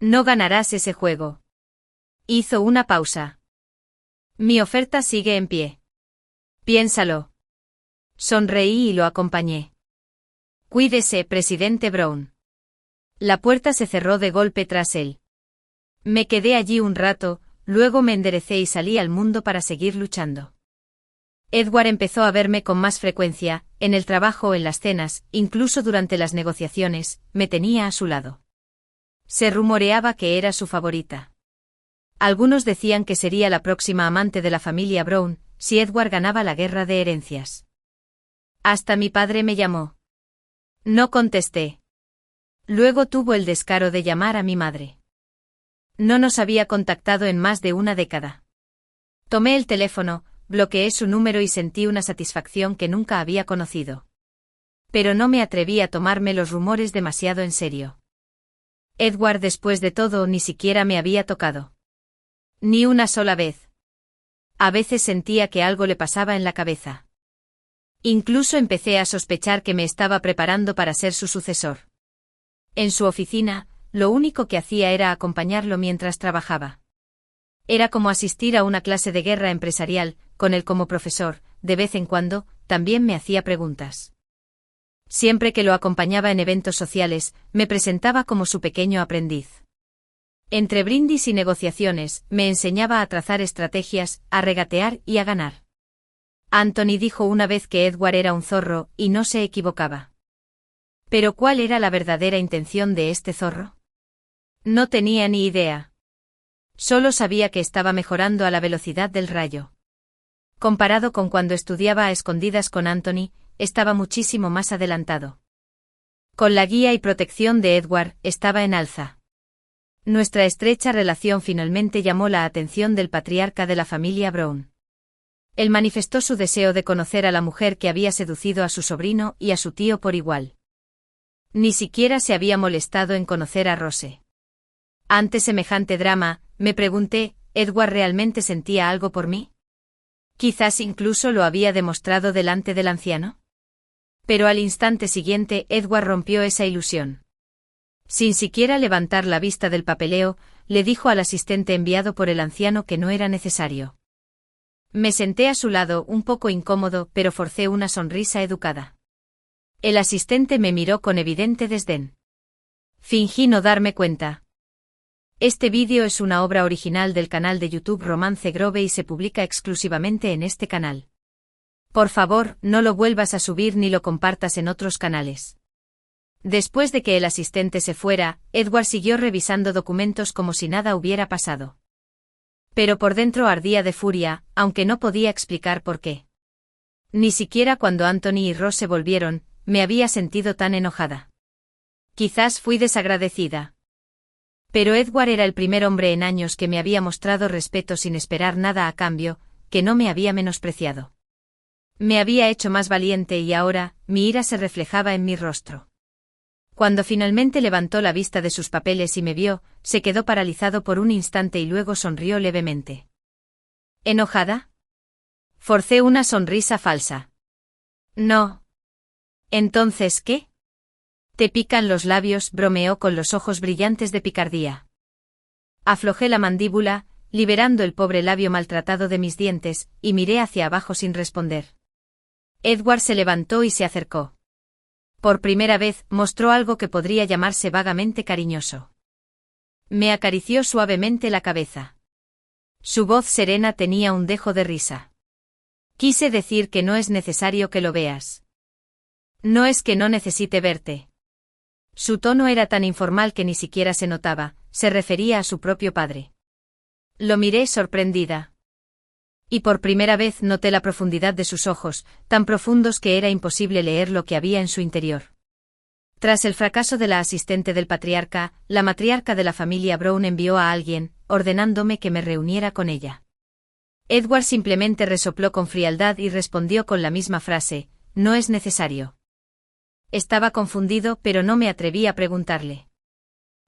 No ganarás ese juego. Hizo una pausa. Mi oferta sigue en pie. Piénsalo. Sonreí y lo acompañé. Cuídese, presidente Brown. La puerta se cerró de golpe tras él. Me quedé allí un rato, luego me enderecé y salí al mundo para seguir luchando. Edward empezó a verme con más frecuencia, en el trabajo o en las cenas, incluso durante las negociaciones, me tenía a su lado. Se rumoreaba que era su favorita. Algunos decían que sería la próxima amante de la familia Brown, si Edward ganaba la guerra de herencias. Hasta mi padre me llamó. No contesté. Luego tuvo el descaro de llamar a mi madre. No nos había contactado en más de una década. Tomé el teléfono, bloqueé su número y sentí una satisfacción que nunca había conocido. Pero no me atreví a tomarme los rumores demasiado en serio. Edward, después de todo, ni siquiera me había tocado. Ni una sola vez. A veces sentía que algo le pasaba en la cabeza. Incluso empecé a sospechar que me estaba preparando para ser su sucesor. En su oficina, lo único que hacía era acompañarlo mientras trabajaba. Era como asistir a una clase de guerra empresarial, con él como profesor, de vez en cuando, también me hacía preguntas. Siempre que lo acompañaba en eventos sociales, me presentaba como su pequeño aprendiz. Entre brindis y negociaciones, me enseñaba a trazar estrategias, a regatear y a ganar. Anthony dijo una vez que Edward era un zorro, y no se equivocaba. ¿Pero cuál era la verdadera intención de este zorro? No tenía ni idea. Solo sabía que estaba mejorando a la velocidad del rayo. Comparado con cuando estudiaba a escondidas con Anthony, estaba muchísimo más adelantado. Con la guía y protección de Edward, estaba en alza. Nuestra estrecha relación finalmente llamó la atención del patriarca de la familia Brown. Él manifestó su deseo de conocer a la mujer que había seducido a su sobrino y a su tío por igual. Ni siquiera se había molestado en conocer a Rose. Ante semejante drama, me pregunté, ¿Edward realmente sentía algo por mí? Quizás incluso lo había demostrado delante del anciano. Pero al instante siguiente Edward rompió esa ilusión. Sin siquiera levantar la vista del papeleo, le dijo al asistente enviado por el anciano que no era necesario. Me senté a su lado, un poco incómodo, pero forcé una sonrisa educada. El asistente me miró con evidente desdén. Fingí no darme cuenta. Este vídeo es una obra original del canal de YouTube Romance Grove y se publica exclusivamente en este canal. Por favor, no lo vuelvas a subir ni lo compartas en otros canales. Después de que el asistente se fuera, Edward siguió revisando documentos como si nada hubiera pasado. Pero por dentro ardía de furia, aunque no podía explicar por qué. Ni siquiera cuando Anthony y Ross se volvieron, me había sentido tan enojada. Quizás fui desagradecida. Pero Edward era el primer hombre en años que me había mostrado respeto sin esperar nada a cambio, que no me había menospreciado. Me había hecho más valiente y ahora, mi ira se reflejaba en mi rostro. Cuando finalmente levantó la vista de sus papeles y me vio, se quedó paralizado por un instante y luego sonrió levemente. ¿Enojada? Forcé una sonrisa falsa. No. ¿Entonces qué? Te pican los labios, bromeó con los ojos brillantes de picardía. Aflojé la mandíbula, liberando el pobre labio maltratado de mis dientes, y miré hacia abajo sin responder. Edward se levantó y se acercó. Por primera vez, mostró algo que podría llamarse vagamente cariñoso. Me acarició suavemente la cabeza. Su voz serena tenía un dejo de risa. Quise decir que no es necesario que lo veas. No es que no necesite verte. Su tono era tan informal que ni siquiera se notaba, se refería a su propio padre. Lo miré sorprendida. Y por primera vez noté la profundidad de sus ojos, tan profundos que era imposible leer lo que había en su interior. Tras el fracaso de la asistente del patriarca, la matriarca de la familia Brown envió a alguien, ordenándome que me reuniera con ella. Edward simplemente resopló con frialdad y respondió con la misma frase: no es necesario. Estaba confundido, pero no me atreví a preguntarle.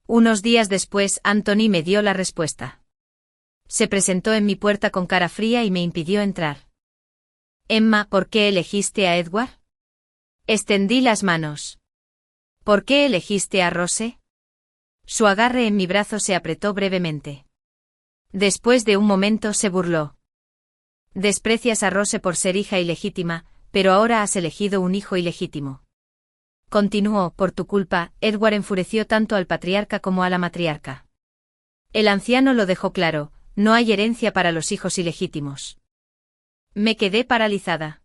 Unos días después, Anthony me dio la respuesta. Se presentó en mi puerta con cara fría y me impidió entrar. Emma, ¿por qué elegiste a Edward? Extendí las manos. ¿Por qué elegiste a Rose? Su agarre en mi brazo se apretó brevemente. Después de un momento se burló. Desprecias a Rose por ser hija ilegítima, pero ahora has elegido un hijo ilegítimo. Continuó: por tu culpa, Edward enfureció tanto al patriarca como a la matriarca. El anciano lo dejó claro: no hay herencia para los hijos ilegítimos. Me quedé paralizada.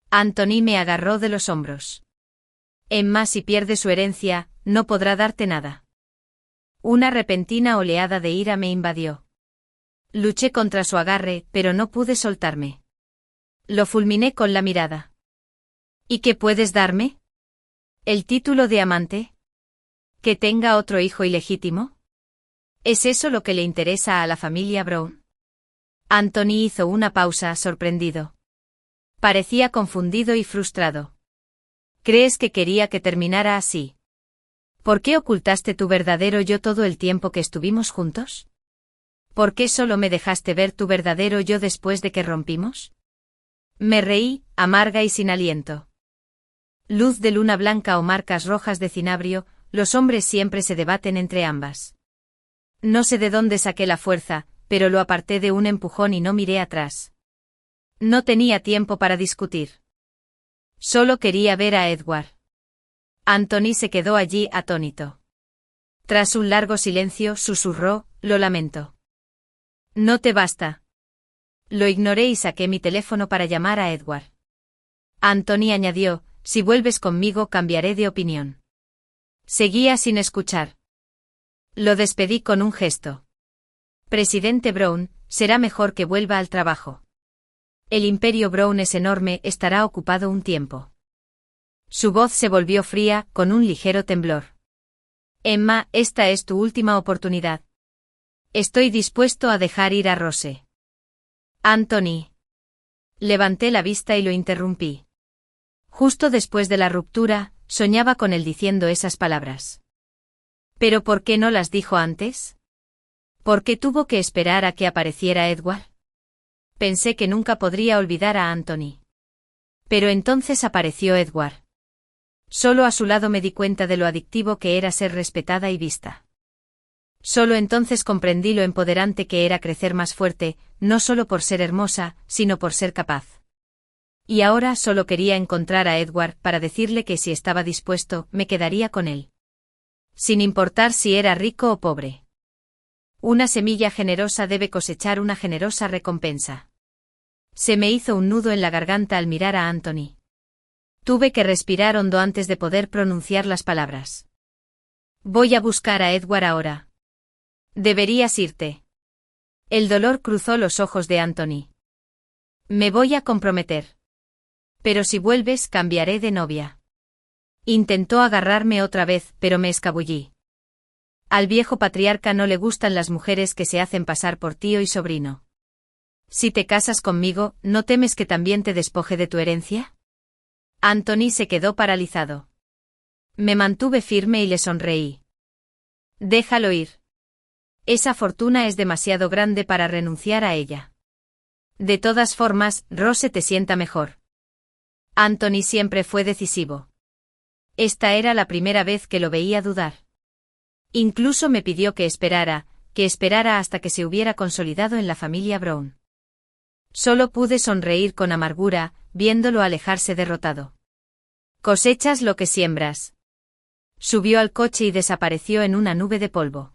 Anthony me agarró de los hombros. Emma, si pierde su herencia, no podrá darte nada. Una repentina oleada de ira me invadió. Luché contra su agarre, pero no pude soltarme. Lo fulminé con la mirada. ¿Y qué puedes darme? ¿El título de amante? ¿Que tenga otro hijo ilegítimo? ¿Es eso lo que le interesa a la familia Brown? Anthony hizo una pausa, sorprendido. Parecía confundido y frustrado. ¿Crees que quería que terminara así? ¿Por qué ocultaste tu verdadero yo todo el tiempo que estuvimos juntos? ¿Por qué solo me dejaste ver tu verdadero yo después de que rompimos? Me reí, amarga y sin aliento. Luz de luna blanca o marcas rojas de cinabrio, los hombres siempre se debaten entre ambas. No sé de dónde saqué la fuerza, pero lo aparté de un empujón y no miré atrás. No tenía tiempo para discutir. Solo quería ver a Edward. Anthony se quedó allí atónito. Tras un largo silencio, susurró: lo lamento. ¿No te basta? Lo ignoré y saqué mi teléfono para llamar a Edward. Anthony añadió: si vuelves conmigo cambiaré de opinión. Seguía sin escuchar. Lo despedí con un gesto. Presidente Brown, será mejor que vuelva al trabajo. El imperio Brown es enorme, estará ocupado un tiempo. Su voz se volvió fría, con un ligero temblor. Emma, esta es tu última oportunidad. Estoy dispuesto a dejar ir a Rose. Anthony. Levanté la vista y lo interrumpí. Justo después de la ruptura, soñaba con él diciendo esas palabras. ¿Pero por qué no las dijo antes? ¿Por qué tuvo que esperar a que apareciera Edward? Pensé que nunca podría olvidar a Anthony. Pero entonces apareció Edward. Solo a su lado me di cuenta de lo adictivo que era ser respetada y vista. Solo entonces comprendí lo empoderante que era crecer más fuerte, no solo por ser hermosa, sino por ser capaz. Y ahora solo quería encontrar a Edward para decirle que si estaba dispuesto, me quedaría con él. Sin importar si era rico o pobre. Una semilla generosa debe cosechar una generosa recompensa. Se me hizo un nudo en la garganta al mirar a Anthony. Tuve que respirar hondo antes de poder pronunciar las palabras. Voy a buscar a Edward ahora. Deberías irte. El dolor cruzó los ojos de Anthony. Me voy a comprometer. Pero si vuelves, cambiaré de novia. Intentó agarrarme otra vez, pero me escabullí. Al viejo patriarca no le gustan las mujeres que se hacen pasar por tío y sobrino. Si te casas conmigo, ¿no temes que también te despoje de tu herencia? Anthony se quedó paralizado. Me mantuve firme y le sonreí. Déjalo ir. Esa fortuna es demasiado grande para renunciar a ella. De todas formas, Rose te sienta mejor. Anthony siempre fue decisivo. Esta era la primera vez que lo veía dudar. Incluso me pidió que esperara hasta que se hubiera consolidado en la familia Brown. Solo pude sonreír con amargura, viéndolo alejarse derrotado. Cosechas lo que siembras. Subió al coche y desapareció en una nube de polvo.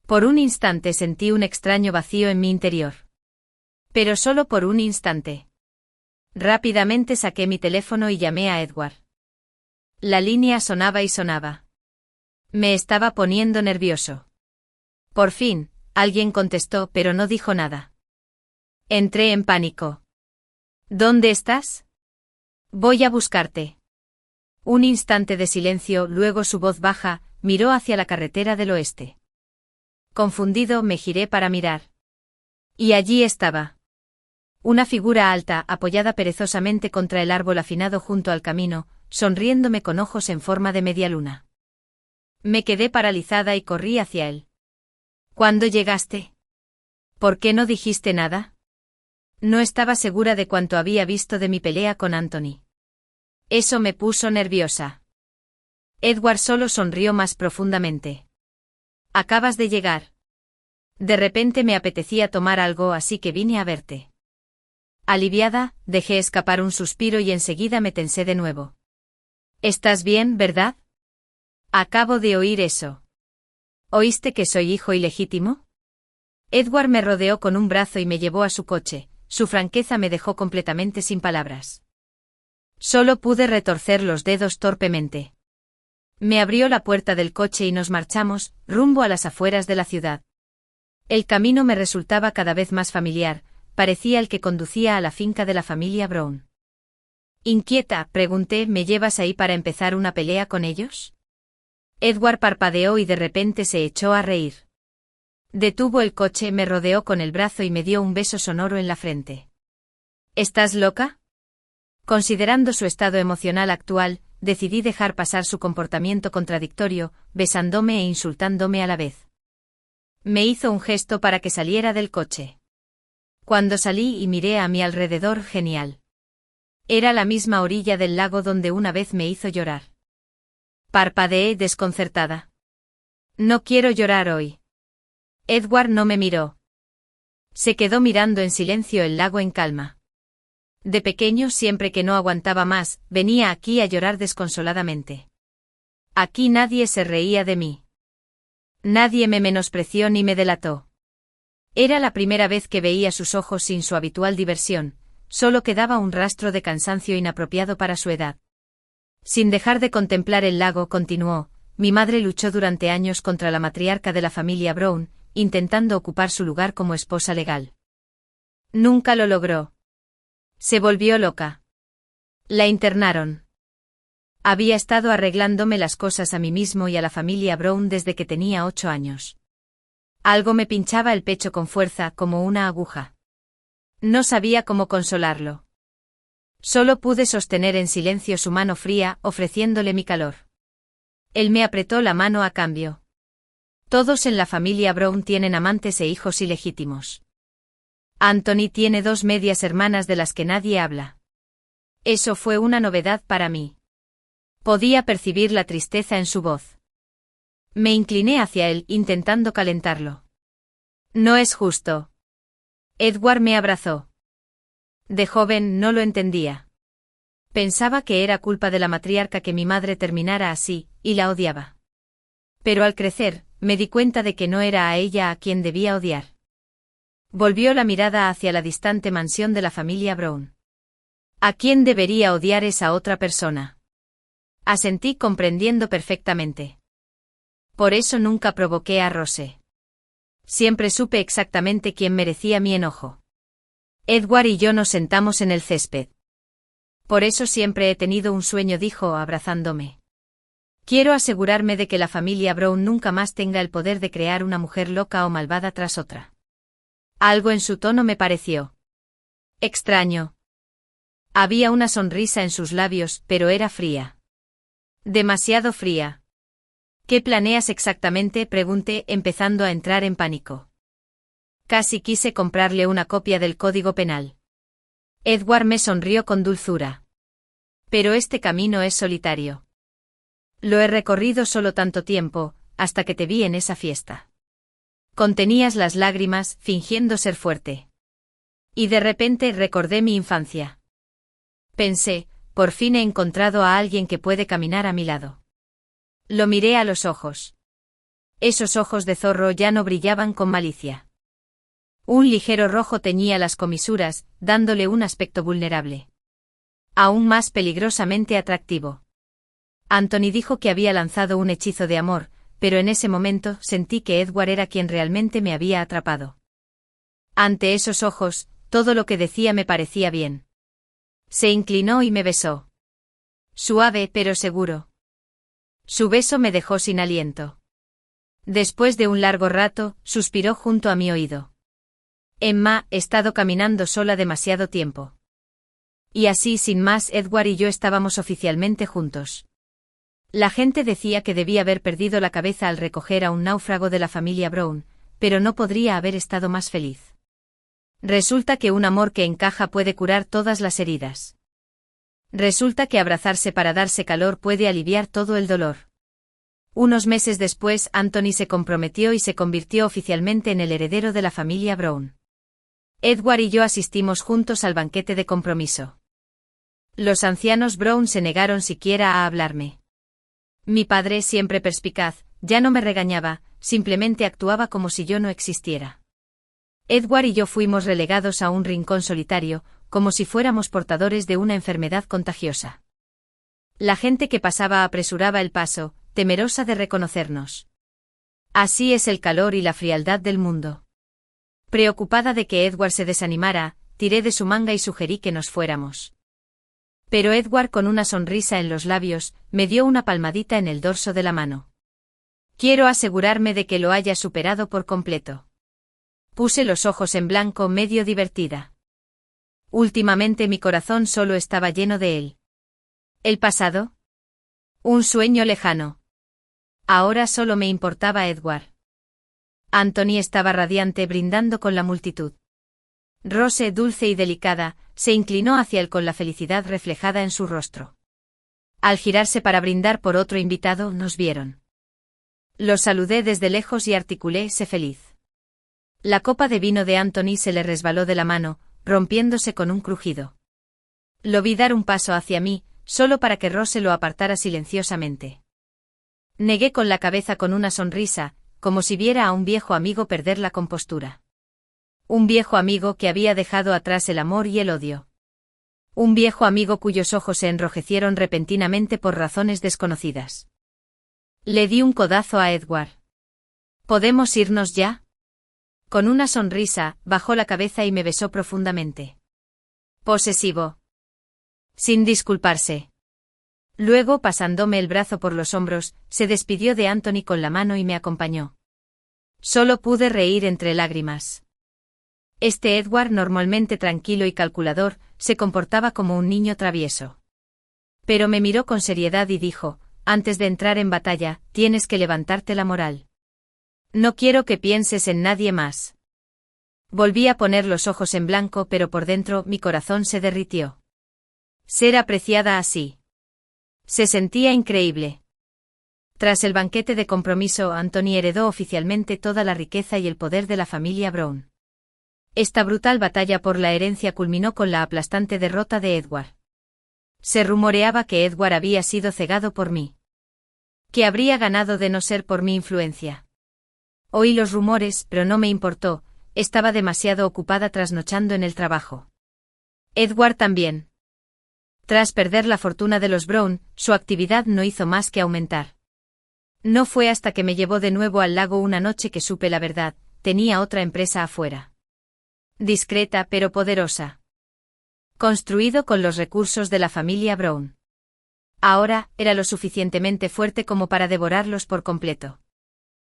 Por un instante sentí un extraño vacío en mi interior. Pero solo por un instante. Rápidamente saqué mi teléfono y llamé a Edward. La línea sonaba y sonaba. Me estaba poniendo nervioso. Por fin, alguien contestó, pero no dijo nada. Entré en pánico. ¿Dónde estás? Voy a buscarte. Un instante de silencio, luego su voz baja, miró hacia la carretera del oeste. Confundido, me giré para mirar. Y allí estaba. Una figura alta, apoyada perezosamente contra el árbol afinado junto al camino, sonriéndome con ojos en forma de media luna. Me quedé paralizada y corrí hacia él. ¿Cuándo llegaste? ¿Por qué no dijiste nada? No estaba segura de cuánto había visto de mi pelea con Anthony. Eso me puso nerviosa. Edward solo sonrió más profundamente. Acabas de llegar. De repente me apetecía tomar algo, así que vine a verte. Aliviada, dejé escapar un suspiro y enseguida me tensé de nuevo. ¿Estás bien, verdad? Acabo de oír eso. ¿Oíste que soy hijo ilegítimo? Edward me rodeó con un brazo y me llevó a su coche. Su franqueza me dejó completamente sin palabras. Solo pude retorcer los dedos torpemente. Me abrió la puerta del coche y nos marchamos, rumbo a las afueras de la ciudad. El camino me resultaba cada vez más familiar, parecía el que conducía a la finca de la familia Brown. Inquieta, pregunté, ¿me llevas ahí para empezar una pelea con ellos? Edward parpadeó y de repente se echó a reír. Detuvo el coche, me rodeó con el brazo y me dio un beso sonoro en la frente. ¿Estás loca? Considerando su estado emocional actual, decidí dejar pasar su comportamiento contradictorio, besándome e insultándome a la vez. Me hizo un gesto para que saliera del coche. Cuando salí y miré a mi alrededor, genial. Era la misma orilla del lago donde una vez me hizo llorar. Parpadeé desconcertada. No quiero llorar hoy. Edward no me miró. Se quedó mirando en silencio el lago en calma. De pequeño, siempre que no aguantaba más, venía aquí a llorar desconsoladamente. Aquí nadie se reía de mí. Nadie me menospreció ni me delató. Era la primera vez que veía sus ojos sin su habitual diversión, solo quedaba un rastro de cansancio inapropiado para su edad. Sin dejar de contemplar el lago, continuó, mi madre luchó durante años contra la matriarca de la familia Brown, intentando ocupar su lugar como esposa legal. Nunca lo logró. Se volvió loca. La internaron. Había estado arreglándome las cosas a mí mismo y a la familia Brown desde que tenía 8 años. Algo me pinchaba el pecho con fuerza, como una aguja. No sabía cómo consolarlo. Solo pude sostener en silencio su mano fría, ofreciéndole mi calor. Él me apretó la mano a cambio. Todos en la familia Brown tienen amantes e hijos ilegítimos. Anthony tiene 2 medias hermanas de las que nadie habla. Eso fue una novedad para mí. Podía percibir la tristeza en su voz. Me incliné hacia él, intentando calentarlo. No es justo. Edward me abrazó. De joven no lo entendía. Pensaba que era culpa de la matriarca que mi madre terminara así, y la odiaba. Pero al crecer, me di cuenta de que no era a ella a quien debía odiar. Volvió la mirada hacia la distante mansión de la familia Brown. ¿A quién debería odiar esa otra persona? Asentí comprendiendo perfectamente. Por eso nunca provoqué a Rose. Siempre supe exactamente quién merecía mi enojo. Edward y yo nos sentamos en el césped. Por eso siempre he tenido un sueño, dijo, abrazándome. Quiero asegurarme de que la familia Brown nunca más tenga el poder de crear una mujer loca o malvada tras otra. Algo en su tono me pareció extraño. Había una sonrisa en sus labios, pero era fría. Demasiado fría. ¿Qué planeas exactamente?, pregunté, empezando a entrar en pánico. Casi quise comprarle una copia del Código Penal. Edward me sonrió con dulzura. Pero este camino es solitario. Lo he recorrido solo tanto tiempo, hasta que te vi en esa fiesta. Contenías las lágrimas, fingiendo ser fuerte. Y de repente recordé mi infancia. Pensé, por fin he encontrado a alguien que puede caminar a mi lado. Lo miré a los ojos. Esos ojos de zorro ya no brillaban con malicia. Un ligero rojo teñía las comisuras, dándole un aspecto vulnerable. Aún más peligrosamente atractivo. Anthony dijo que había lanzado un hechizo de amor, pero en ese momento sentí que Edward era quien realmente me había atrapado. Ante esos ojos, todo lo que decía me parecía bien. Se inclinó y me besó. Suave pero seguro. Su beso me dejó sin aliento. Después de un largo rato, suspiró junto a mi oído. Emma, he estado caminando sola demasiado tiempo. Y así sin más, Edward y yo estábamos oficialmente juntos. La gente decía que debía haber perdido la cabeza al recoger a un náufrago de la familia Brown, pero no podría haber estado más feliz. Resulta que un amor que encaja puede curar todas las heridas. Resulta que abrazarse para darse calor puede aliviar todo el dolor. Unos meses después, Anthony se comprometió y se convirtió oficialmente en el heredero de la familia Brown. Edward y yo asistimos juntos al banquete de compromiso. Los ancianos Brown se negaron siquiera a hablarme. Mi padre, siempre perspicaz, ya no me regañaba, simplemente actuaba como si yo no existiera. Edward y yo fuimos relegados a un rincón solitario, como si fuéramos portadores de una enfermedad contagiosa. La gente que pasaba apresuraba el paso, temerosa de reconocernos. Así es el calor y la frialdad del mundo. Preocupada de que Edward se desanimara, tiré de su manga y sugerí que nos fuéramos. Pero Edward, con una sonrisa en los labios, me dio una palmadita en el dorso de la mano. Quiero asegurarme de que lo haya superado por completo. Puse los ojos en blanco, medio divertida. Últimamente mi corazón solo estaba lleno de él. ¿El pasado? Un sueño lejano. Ahora solo me importaba Edward. Anthony estaba radiante, brindando con la multitud. Rose, dulce y delicada, se inclinó hacia él con la felicidad reflejada en su rostro. Al girarse para brindar por otro invitado, nos vieron. Lo saludé desde lejos y articulé: sé feliz. La copa de vino de Anthony se le resbaló de la mano, rompiéndose con un crujido. Lo vi dar un paso hacia mí, solo para que Rose lo apartara silenciosamente. Negué con la cabeza con una sonrisa, como si viera a un viejo amigo perder la compostura. Un viejo amigo que había dejado atrás el amor y el odio. Un viejo amigo cuyos ojos se enrojecieron repentinamente por razones desconocidas. Le di un codazo a Edward. ¿Podemos irnos ya? Con una sonrisa, bajó la cabeza y me besó profundamente. Posesivo. Sin disculparse. Luego, pasándome el brazo por los hombros, se despidió de Anthony con la mano y me acompañó. Solo pude reír entre lágrimas. Este Edward, normalmente tranquilo y calculador, se comportaba como un niño travieso. Pero me miró con seriedad y dijo: antes de entrar en batalla, tienes que levantarte la moral. No quiero que pienses en nadie más. Volví a poner los ojos en blanco, pero por dentro mi corazón se derritió. Ser apreciada así. Se sentía increíble. Tras el banquete de compromiso, Anthony heredó oficialmente toda la riqueza y el poder de la familia Brown. Esta brutal batalla por la herencia culminó con la aplastante derrota de Edward. Se rumoreaba que Edward había sido cegado por mí. Que habría ganado de no ser por mi influencia. Oí los rumores, pero no me importó, estaba demasiado ocupada trasnochando en el trabajo. Edward también. Tras perder la fortuna de los Brown, su actividad no hizo más que aumentar. No fue hasta que me llevó de nuevo al lago una noche que supe la verdad, tenía otra empresa afuera. Discreta pero poderosa. Construido con los recursos de la familia Brown. Ahora, era lo suficientemente fuerte como para devorarlos por completo.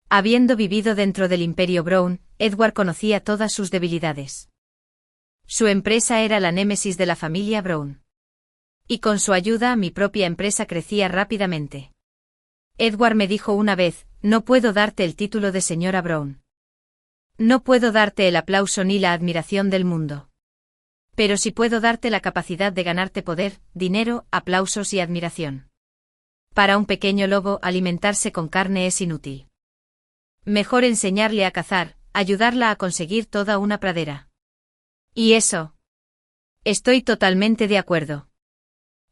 Habiendo vivido dentro del imperio Brown, Edward conocía todas sus debilidades. Su empresa era la némesis de la familia Brown. Y con su ayuda mi propia empresa crecía rápidamente. Edward me dijo una vez, no puedo darte el título de señora Brown. No puedo darte el aplauso ni la admiración del mundo. Pero sí puedo darte la capacidad de ganarte poder, dinero, aplausos y admiración. Para un pequeño lobo alimentarse con carne es inútil. Mejor enseñarle a cazar, ayudarla a conseguir toda una pradera. ¿Y eso? Estoy totalmente de acuerdo.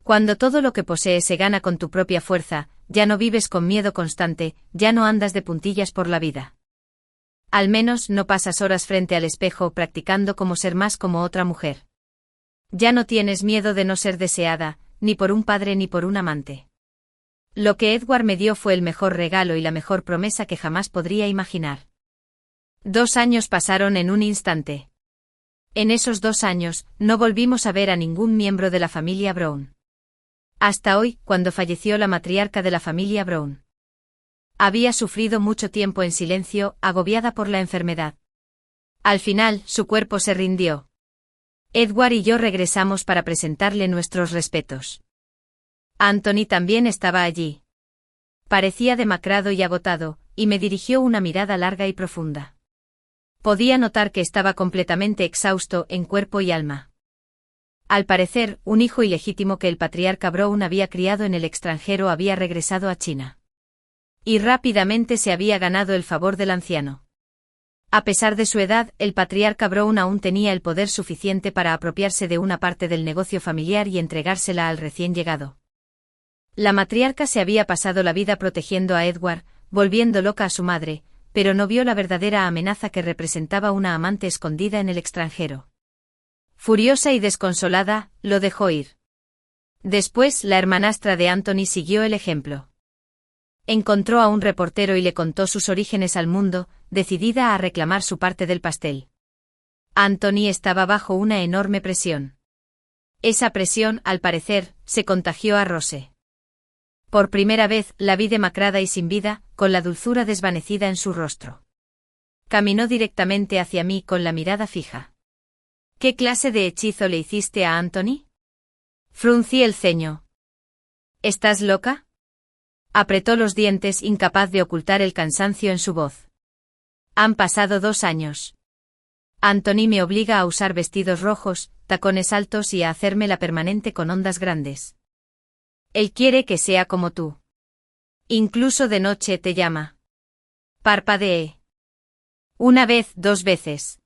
Cuando todo lo que posees se gana con tu propia fuerza, ya no vives con miedo constante, ya no andas de puntillas por la vida. Al menos no pasas horas frente al espejo practicando cómo ser más como otra mujer. Ya no tienes miedo de no ser deseada, ni por un padre ni por un amante. Lo que Edward me dio fue el mejor regalo y la mejor promesa que jamás podría imaginar. 2 años pasaron en un instante. En esos 2 años, no volvimos a ver a ningún miembro de la familia Brown. Hasta hoy, cuando falleció la matriarca de la familia Brown. Había sufrido mucho tiempo en silencio, agobiada por la enfermedad. Al final, su cuerpo se rindió. Edward y yo regresamos para presentarle nuestros respetos. Anthony también estaba allí. Parecía demacrado y agotado, y me dirigió una mirada larga y profunda. Podía notar que estaba completamente exhausto en cuerpo y alma. Al parecer, un hijo ilegítimo que el patriarca Brown había criado en el extranjero había regresado a China. Y rápidamente se había ganado el favor del anciano. A pesar de su edad, el patriarca Brown aún tenía el poder suficiente para apropiarse de una parte del negocio familiar y entregársela al recién llegado. La matriarca se había pasado la vida protegiendo a Edward, volviendo loca a su madre, pero no vio la verdadera amenaza que representaba una amante escondida en el extranjero. Furiosa y desconsolada, lo dejó ir. Después, la hermanastra de Anthony siguió el ejemplo. Encontró a un reportero y le contó sus orígenes al mundo, decidida a reclamar su parte del pastel. Anthony estaba bajo una enorme presión. Esa presión, al parecer, se contagió a Rose. Por primera vez, la vi demacrada y sin vida, con la dulzura desvanecida en su rostro. Caminó directamente hacia mí con la mirada fija. ¿Qué clase de hechizo le hiciste a Anthony? Fruncí el ceño. ¿Estás loca? Apretó los dientes, incapaz de ocultar el cansancio en su voz. Han pasado 2 años. Anthony me obliga a usar vestidos rojos, tacones altos y a hacerme la permanente con ondas grandes. Él quiere que sea como tú. Incluso de noche te llama. Parpadeé. 1 vez, 2 veces.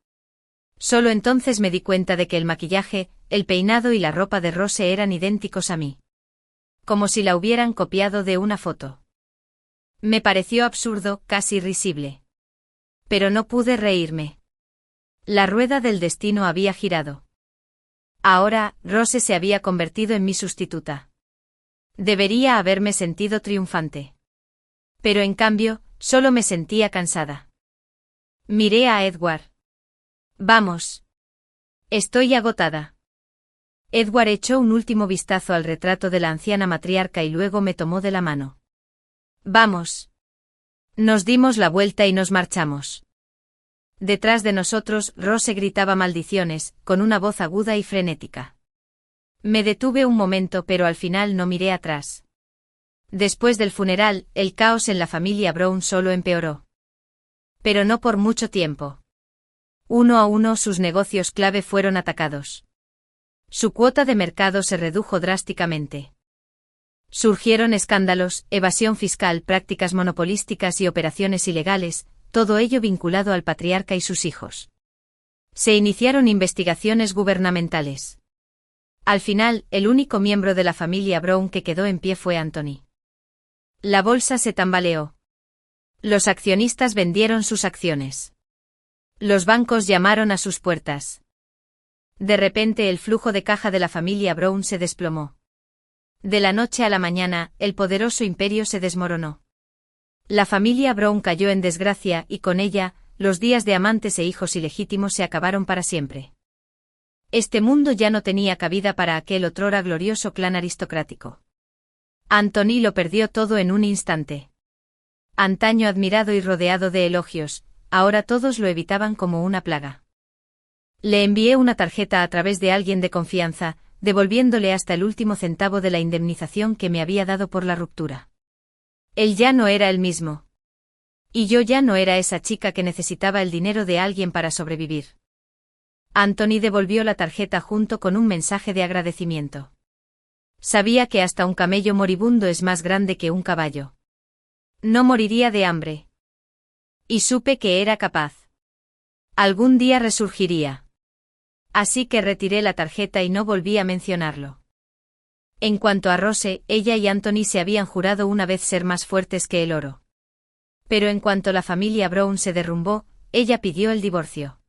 Solo entonces me di cuenta de que el maquillaje, el peinado y la ropa de Rose eran idénticos a mí. Como si la hubieran copiado de una foto. Me pareció absurdo, casi risible. Pero no pude reírme. La rueda del destino había girado. Ahora, Rose se había convertido en mi sustituta. Debería haberme sentido triunfante. Pero en cambio, solo me sentía cansada. Miré a Edward. Vamos. Estoy agotada. Edward echó un último vistazo al retrato de la anciana matriarca y luego me tomó de la mano. Vamos. Nos dimos la vuelta y nos marchamos. Detrás de nosotros, Rose gritaba maldiciones, con una voz aguda y frenética. Me detuve un momento, pero al final no miré atrás. Después del funeral, el caos en la familia Brown solo empeoró. Pero no por mucho tiempo. Uno a uno sus negocios clave fueron atacados. Su cuota de mercado se redujo drásticamente. Surgieron escándalos, evasión fiscal, prácticas monopolísticas y operaciones ilegales, todo ello vinculado al patriarca y sus hijos. Se iniciaron investigaciones gubernamentales. Al final, el único miembro de la familia Brown que quedó en pie fue Anthony. La bolsa se tambaleó. Los accionistas vendieron sus acciones. Los bancos llamaron a sus puertas. De repente el flujo de caja de la familia Brown se desplomó. De la noche a la mañana, el poderoso imperio se desmoronó. La familia Brown cayó en desgracia y con ella, los días de amantes e hijos ilegítimos se acabaron para siempre. Este mundo ya no tenía cabida para aquel otrora glorioso clan aristocrático. Anthony lo perdió todo en un instante. Antaño admirado y rodeado de elogios, ahora todos lo evitaban como una plaga. Le envié una tarjeta a través de alguien de confianza, devolviéndole hasta el último centavo de la indemnización que me había dado por la ruptura. Él ya no era el mismo. Y yo ya no era esa chica que necesitaba el dinero de alguien para sobrevivir. Anthony devolvió la tarjeta junto con un mensaje de agradecimiento. Sabía que hasta un camello moribundo es más grande que un caballo. No moriría de hambre. Y supe que era capaz. Algún día resurgiría. Así que retiré la tarjeta y no volví a mencionarlo. En cuanto a Rose, ella y Anthony se habían jurado una vez ser más fuertes que el oro. Pero en cuanto la familia Brown se derrumbó, ella pidió el divorcio.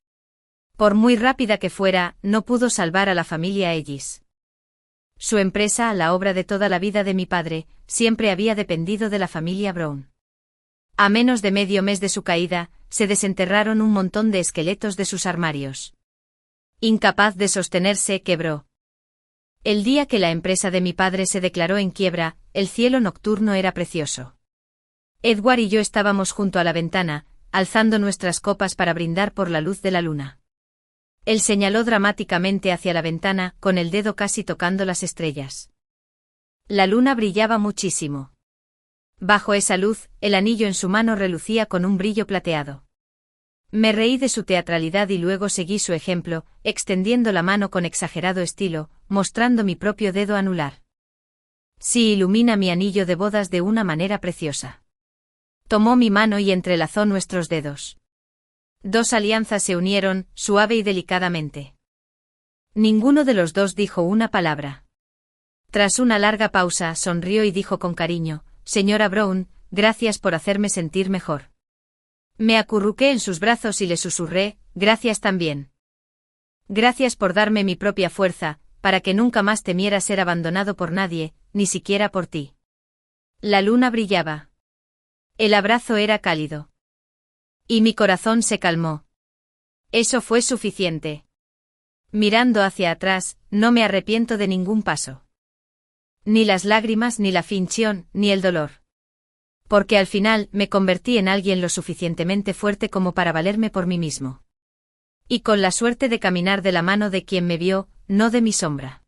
Por muy rápida que fuera, no pudo salvar a la familia Ellis. Su empresa, la obra de toda la vida de mi padre, siempre había dependido de la familia Brown. A menos de medio mes de su caída, se desenterraron un montón de esqueletos de sus armarios. Incapaz de sostenerse, quebró. El día que la empresa de mi padre se declaró en quiebra, el cielo nocturno era precioso. Edward y yo estábamos junto a la ventana, alzando nuestras copas para brindar por la luz de la luna. Él señaló dramáticamente hacia la ventana, con el dedo casi tocando las estrellas. La luna brillaba muchísimo. Bajo esa luz, el anillo en su mano relucía con un brillo plateado. Me reí de su teatralidad y luego seguí su ejemplo, extendiendo la mano con exagerado estilo, mostrando mi propio dedo anular. Sí, ilumina mi anillo de bodas de una manera preciosa. Tomó mi mano y entrelazó nuestros dedos. Dos alianzas se unieron, suave y delicadamente. Ninguno de los dos dijo una palabra. Tras una larga pausa, sonrió y dijo con cariño: «Señora Brown, gracias por hacerme sentir mejor». Me acurruqué en sus brazos y le susurré: «Gracias también. Gracias por darme mi propia fuerza, para que nunca más temiera ser abandonado por nadie, ni siquiera por ti». La luna brillaba. El abrazo era cálido. Y mi corazón se calmó. Eso fue suficiente. Mirando hacia atrás, no me arrepiento de ningún paso. Ni las lágrimas, ni la finción, ni el dolor. Porque al final me convertí en alguien lo suficientemente fuerte como para valerme por mí mismo. Y con la suerte de caminar de la mano de quien me vio, no de mi sombra.